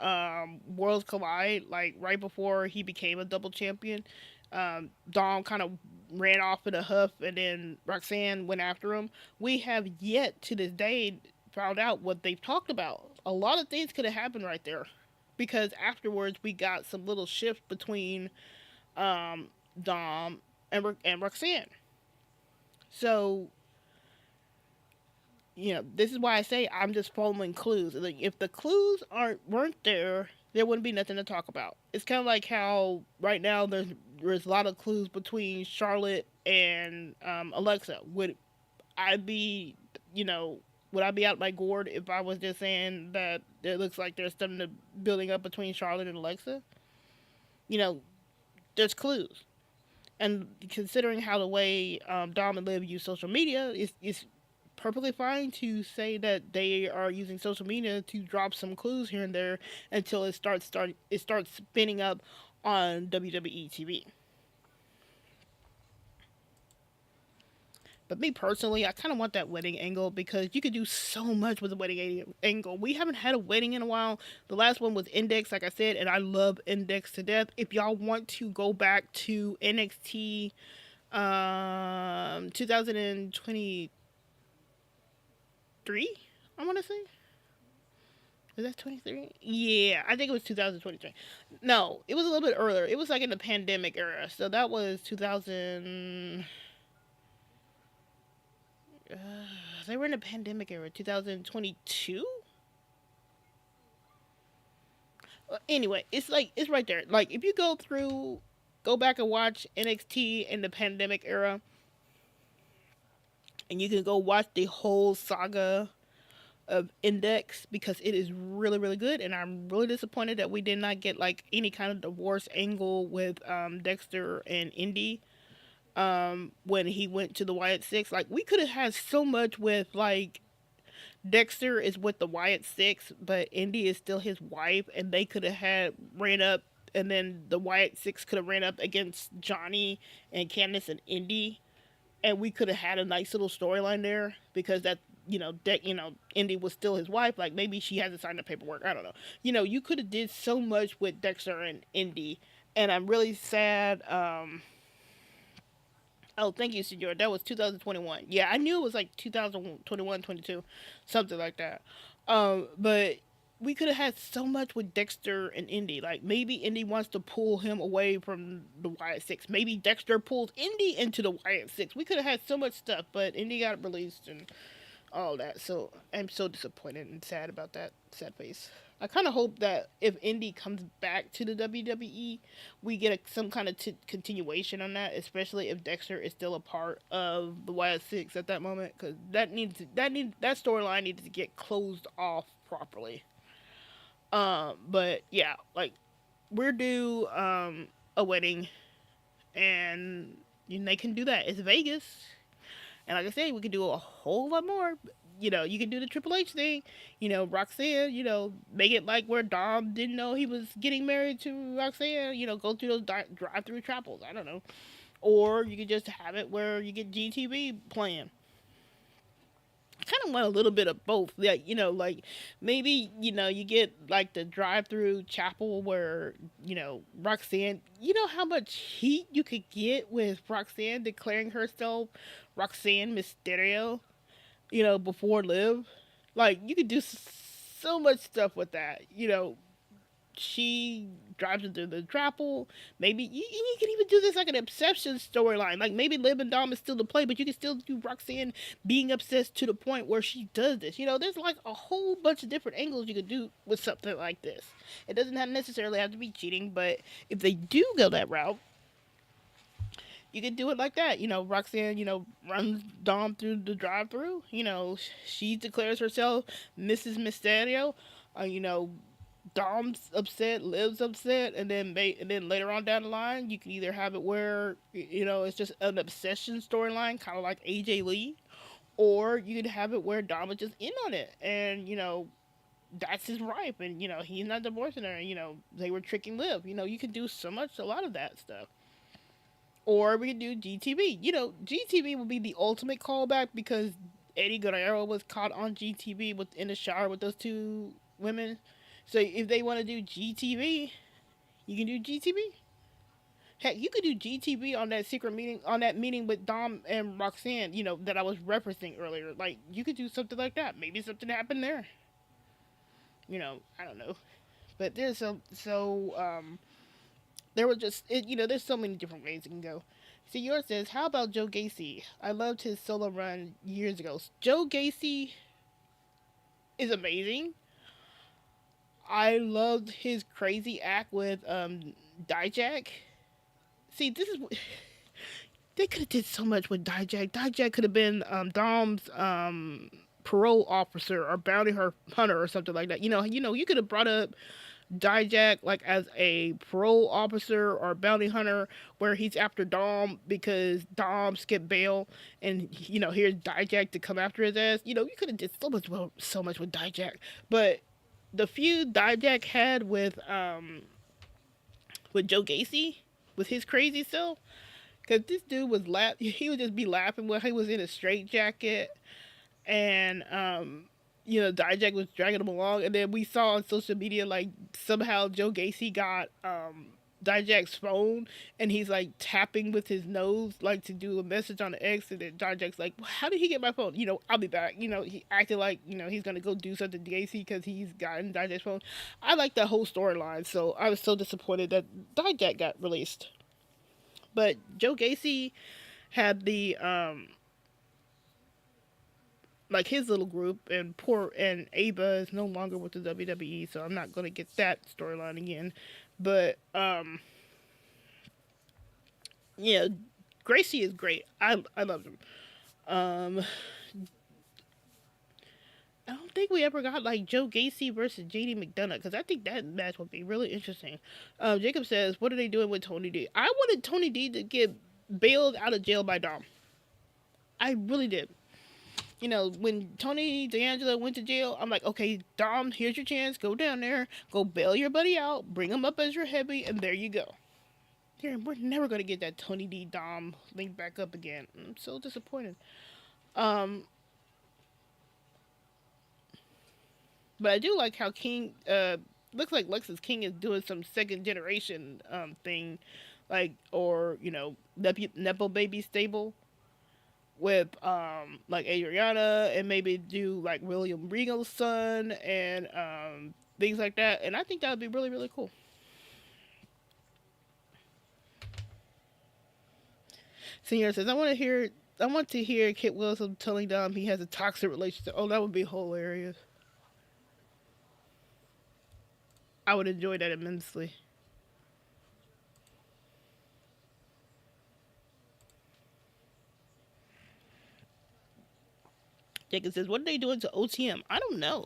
Worlds Collide, like right before he became a double champion, Dom kind of ran off in a huff and then Roxanne went after him. We have yet to this day found out what they've talked about. A lot of things could have happened right there because afterwards we got some little shift between Dom and Roxanne. So this is why I say I'm just following clues. Like if the clues weren't there, there wouldn't be nothing to talk about. It's kind of like how right now there's a lot of clues between Charlotte and Alexa. I be you know would I be out my gourd if I was just saying that it looks like there's something building up between Charlotte and Alexa? You know, there's clues. And considering how the way Dom and Liv use social media, it's perfectly fine to say that they are using social media to drop some clues here and there until it starts spinning up on WWE TV. But me personally, I kind of want that wedding angle because you could do so much with the wedding angle. We haven't had a wedding in a while. The last one was Index, like I said, and I love Index to death. If y'all want to go back to NXT 2023, I want to say. Was that 23? Yeah, I think it was 2023. No, it was a little bit earlier. It was like in the pandemic era. So that was 2000. Uh, they were in the pandemic era, 2022. Anyway, it's like it's right there. Like if you go back and watch NXT in the pandemic era, and you can go watch the whole saga of Index because it is really really good, and I'm really disappointed that we did not get like any kind of divorce angle with Dexter and Indy when he went to the Wyatt Six. Like we could have had so much with like Dexter is with the Wyatt Six, but Indy is still his wife, and they could have had ran up, and then the Wyatt Six could have ran up against Johnny and Candice and Indy, and we could have had a nice little storyline there because that Indy was still his wife. Like maybe she hasn't signed the paperwork. I don't know. You could have did so much with Dexter and Indy, and I'm really sad. Oh, thank you, Senor. That was 2021. Yeah, I knew it was like 2021, 22, something like that. But we could have had so much with Dexter and Indy. Like maybe Indy wants to pull him away from the Wyatt Six. Maybe Dexter pulls Indy into the Wyatt Six. We could have had so much stuff, but Indy got released and all that. So I'm so disappointed and sad about that. Sad face. I kind of hope that if Indy comes back to the WWE, we get some kind of continuation on that, especially if Dexter is still a part of the Wyatt Six at that moment, because that storyline needs to get closed off properly. But yeah, like we're due a wedding, and they can do that. It's Vegas, and like I said, we could do a whole lot more. You can do the Triple H thing. Roxanne, make it like where Dom didn't know he was getting married to Roxanne. Go through those drive-through chapels. I don't know. Or you could just have it where you get GTV playing. I kind of want a little bit of both. Like, like maybe, you get like the drive-through chapel where, Roxanne, how much heat you could get with Roxanne declaring herself Roxanne Mysterio, before Live. Like, you could do so much stuff with that. She drives into the chapel. Maybe you can even do this like an obsession storyline. Like maybe Liv and Dom is still to play, but you can still do Roxanne being obsessed to the point where she does this. There's like a whole bunch of different angles you could do with something like this. It doesn't necessarily have to be cheating, but if they do go that route, you could do it like that. Roxanne, runs Dom through the drive-through. She declares herself Mrs. Mysterio. Dom's upset, Liv's upset, and then later on down the line, you can either have it where it's just an obsession storyline, kind of like AJ Lee, or you could have it where Dom is just in on it, and that's his wife, and he's not divorcing her. They were tricking Liv. You can do a lot of that stuff. Or we could do GTV. GTV would be the ultimate callback because Eddie Guerrero was caught on GTV in the shower with those two women. So if they want to do GTV, you can do GTV. Heck, you could do GTV on that secret meeting, on that meeting with Dom and Roxanne, that I was referencing earlier. Like, you could do something like that. Maybe something happened there. I don't know. But there's there was just, there's so many different ways it can go. See, yours says, how about Joe Gacy? I loved his solo run years ago. Joe Gacy is amazing. I loved his crazy act with Dijak. See, this is they could have did so much with Dijak. Dijak could have been Dom's parole officer or bounty hunter or something like that. You could have brought up Dijak like as a parole officer or bounty hunter where he's after Dom because Dom skipped bail, and here's Dijak to come after his ass. You could have did so much with Dijak, but the feud Dijak had with Joe Gacy with his crazy self Cause this dude was he would just be laughing when he was in a straight jacket, and Dijak was dragging him along, and then we saw on social media like somehow Joe Gacy got Dijak's phone, and he's like tapping with his nose like to do a message on the X, and then Dijak's like, well, "How did he get my phone? I'll be back." He acted like he's gonna go do something to Gacy because he's gotten Dijak's phone. I like that whole storyline, so I was so disappointed that Dijak got released. But Joe Gacy had the like his little group, and Ava is no longer with the WWE, so I'm not gonna get that storyline again. But yeah, Gracie is great. I love him. Um, I don't think we ever got like Joe Gacy versus JD McDonough, because I think that match would be really interesting. Jacob says, "What are they doing with Tony D?" I wanted Tony D to get bailed out of jail by Dom. I really did. When Tony D'Angelo went to jail, I'm like, okay, Dom, here's your chance. Go down there, go bail your buddy out, bring him up as your heavy, and there you go. Yeah, we're never gonna get that Tony D Dom link back up again. I'm so disappointed. Um, but I do like how King. Looks like Lexus King is doing some second generation thing, like, or nepo baby stable with like Adriana, and maybe do like William Regal's son, and things like that. And I think that would be really, really cool. Senior says, I want to hear Kit Wilson telling Dom he has a toxic relationship. Oh, that would be hilarious. I would enjoy that immensely. Jacob says, what are they doing to OTM? I don't know.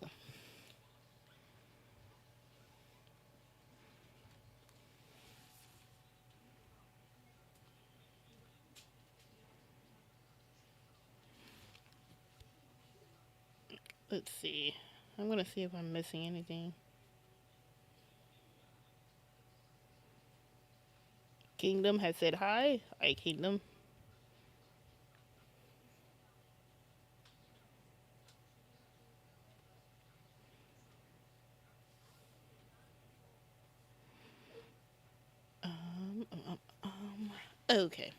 Let's see. I'm gonna see if I'm missing anything. Kingdom has said hi. Hi, Kingdom. Okay.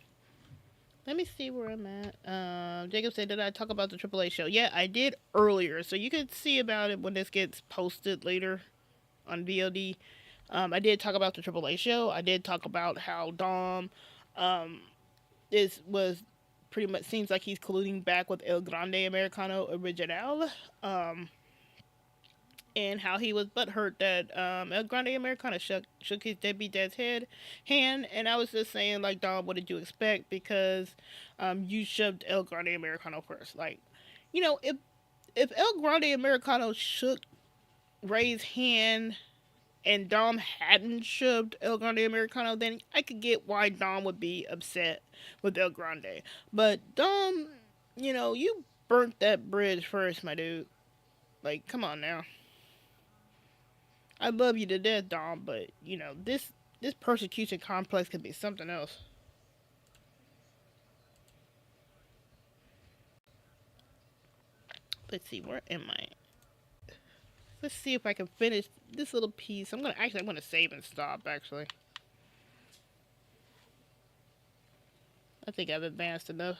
Let me see where I'm at. Jacob said, did I talk about the AAA show? Yeah, I did earlier. So you could see about it when this gets posted later on VOD. I did talk about the AAA show. I did talk about how Dom um, was pretty much seems like he's colluding back with El Grande Americano Original. And how he was butthurt that El Grande Americano shook his deadbeat dad's hand, and I was just saying, like, Dom, what did you expect? Because you shoved El Grande Americano first. Like, if El Grande Americano shook Ray's hand and Dom hadn't shoved El Grande Americano, then I could get why Dom would be upset with El Grande. But Dom, you burnt that bridge first, my dude. Like, come on now. I love you to death, Dom, but this persecution complex could be something else. Let's see, where am I? Let's see if I can finish this little piece. I'm gonna save and stop. Actually, I think I've advanced enough.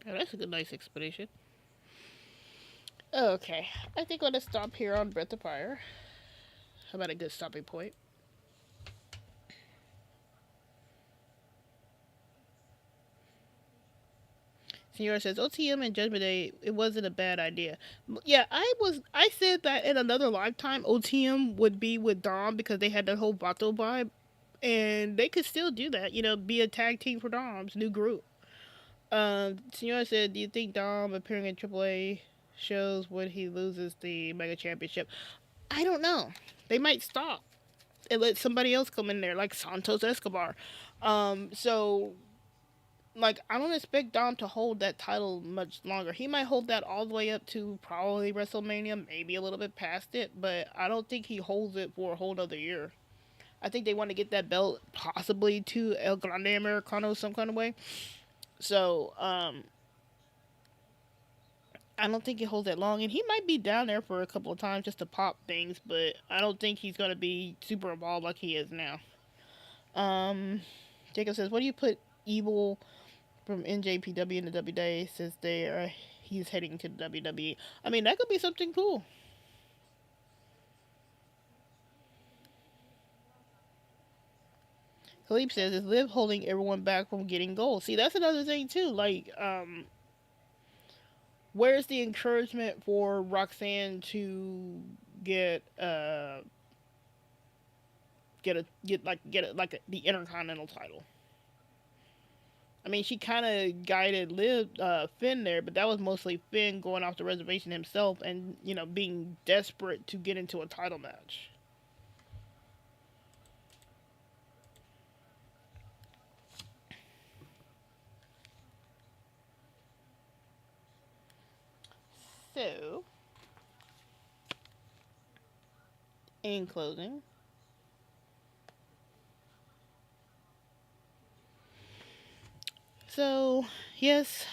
Oh, that's a good, nice explanation. Okay, I think I'm gonna stop here on Breath of Fire. How about a good stopping point? Senora says OTM and Judgment Day. It wasn't a bad idea. Yeah, I said that in another lifetime, OTM would be with Dom because they had that whole Vato vibe, and they could still do that. Be a tag team for Dom's new group. Senora said, "Do you think Dom appearing in AAA shows when he loses the Mega Championship?" I don't know. They might stop and let somebody else come in there, like Santos Escobar. So like I don't expect Dom to hold that title much longer. He might hold that all the way up to probably WrestleMania, maybe a little bit past it, but I don't think he holds it for a whole other year. I think they want to get that belt possibly to El Grande Americano some kind of way. So, I don't think he holds that long, and he might be down there for a couple of times just to pop things, but I don't think he's gonna be super involved like he is now. Um, Jacob says, "What do you put Evil from NJPW in the WWE since he's heading to the WWE?" I mean, that could be something cool. Philippe says, "Is Liv holding everyone back from getting gold?" See, that's another thing too. Like, where's the encouragement for Roxanne to get the Intercontinental title? I mean, she kind of guided Finn there, but that was mostly Finn going off the reservation himself and being desperate to get into a title match. So, in closing, so yes,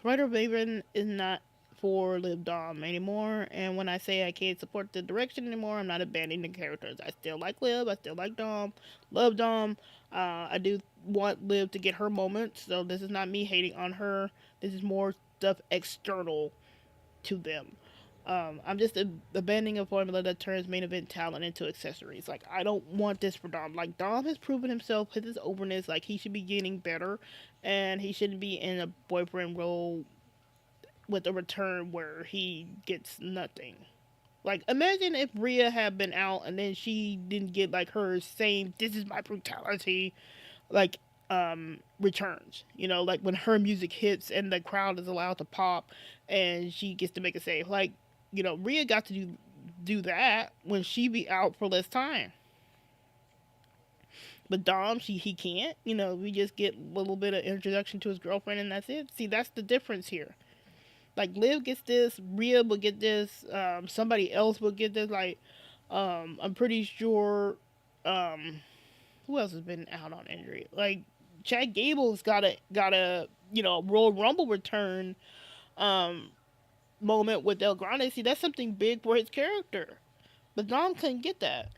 Ryder Raven is not for Liv Dom anymore. And when I say I can't support the direction anymore, I'm not abandoning the characters. I still like Liv. I still like Dom. Love Dom. I do want Liv to get her moment. So this is not me hating on her. This is more stuff external to them. I'm just abandoning a formula that turns main event talent into accessories. Like, I don't want this for Dom. Like, Dom has proven himself with his openness. Like, he should be getting better, and he shouldn't be in a boyfriend role with a return where he gets nothing. Like, imagine if Rhea had been out and then she didn't get like her same "this is my brutality" like returns. Like when her music hits and the crowd is allowed to pop and she gets to make a save. Like, Rhea got to do that when she be out for less time. But Dom, he can't. We just get a little bit of introduction to his girlfriend and that's it. See, that's the difference here. Like Liv gets this, Rhea will get this, somebody else will get this. Like, I'm pretty sure, who else has been out on injury? Like, Chad Gable's got a Royal Rumble return, um, moment with El Grande. See, that's something big for his character, but Dom couldn't get that.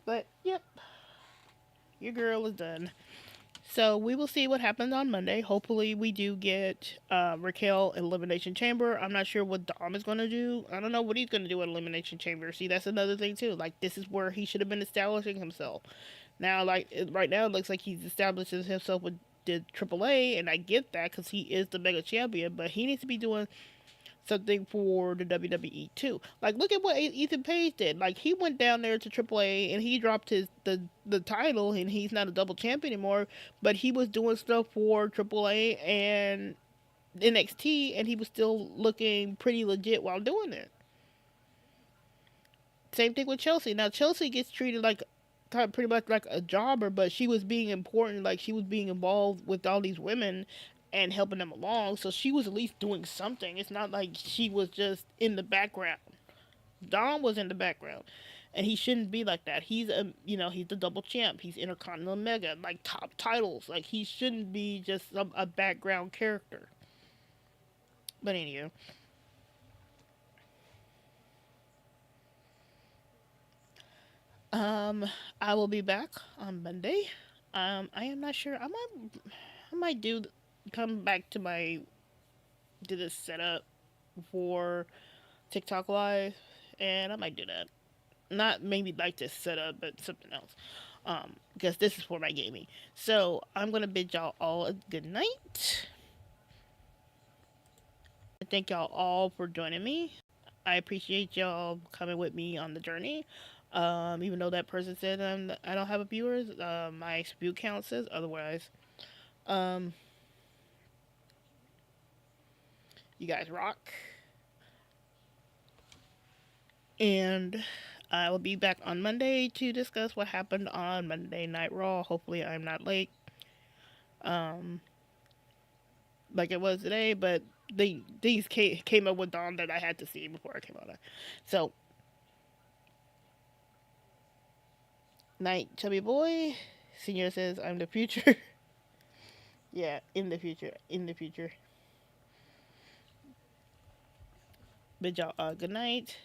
But yep, your girl is done. So we will see what happens on Monday. Hopefully, we do get Raquel Elimination Chamber. I'm not sure what Dom is going to do. I don't know what he's going to do at Elimination Chamber. See, that's another thing too. Like, this is where he should have been establishing himself. Now, like right now, it looks like he's establishing himself with the AAA, and I get that because he is the mega champion. But he needs to be doing something for the WWE too. Like, look at what Ethan Page did. Like, he went down there to AAA and he dropped the title, and he's not a double champion anymore. But he was doing stuff for AAA and NXT, and he was still looking pretty legit while doing it. Same thing with Chelsea. Now Chelsea gets treated like pretty much like a jobber, but she was being important. Like, she was being involved with all these women and helping them along. So she was at least doing something. It's not like she was just in the background. Dom was in the background, and he shouldn't be like that. He's he's the double champ. He's Intercontinental Mega, like top titles. Like, he shouldn't be just a background character. But anyway, Um, I will be back on Monday. I am not sure. I might do come back to my do this setup for TikTok Live, and I might do that. Not maybe like this setup, but something else. Because this is for my gaming. So I'm gonna bid y'all all a good night. Thank y'all all for joining me. I appreciate y'all coming with me on the journey. Even though that person said I don't have a viewers, my view count says otherwise. Um, you guys rock. And I will be back on Monday to discuss what happened on Monday Night Raw. Hopefully, I'm not late, um, like it was today. But these came up with Dom that I had to see before I came on. So, night, chubby boy. Senior says I'm the future. Yeah, in the future. In the future. Bid y'all good night.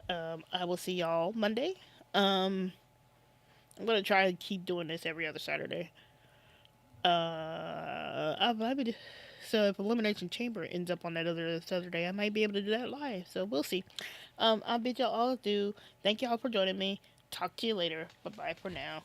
I will see y'all Monday. Um, I'm gonna try to keep doing this every other Saturday. I might be. So if Elimination Chamber ends up on that other Saturday, I might be able to do that live. So we'll see. I'll bid y'all all adieu. Thank y'all for joining me. Talk to you later. Bye bye for now.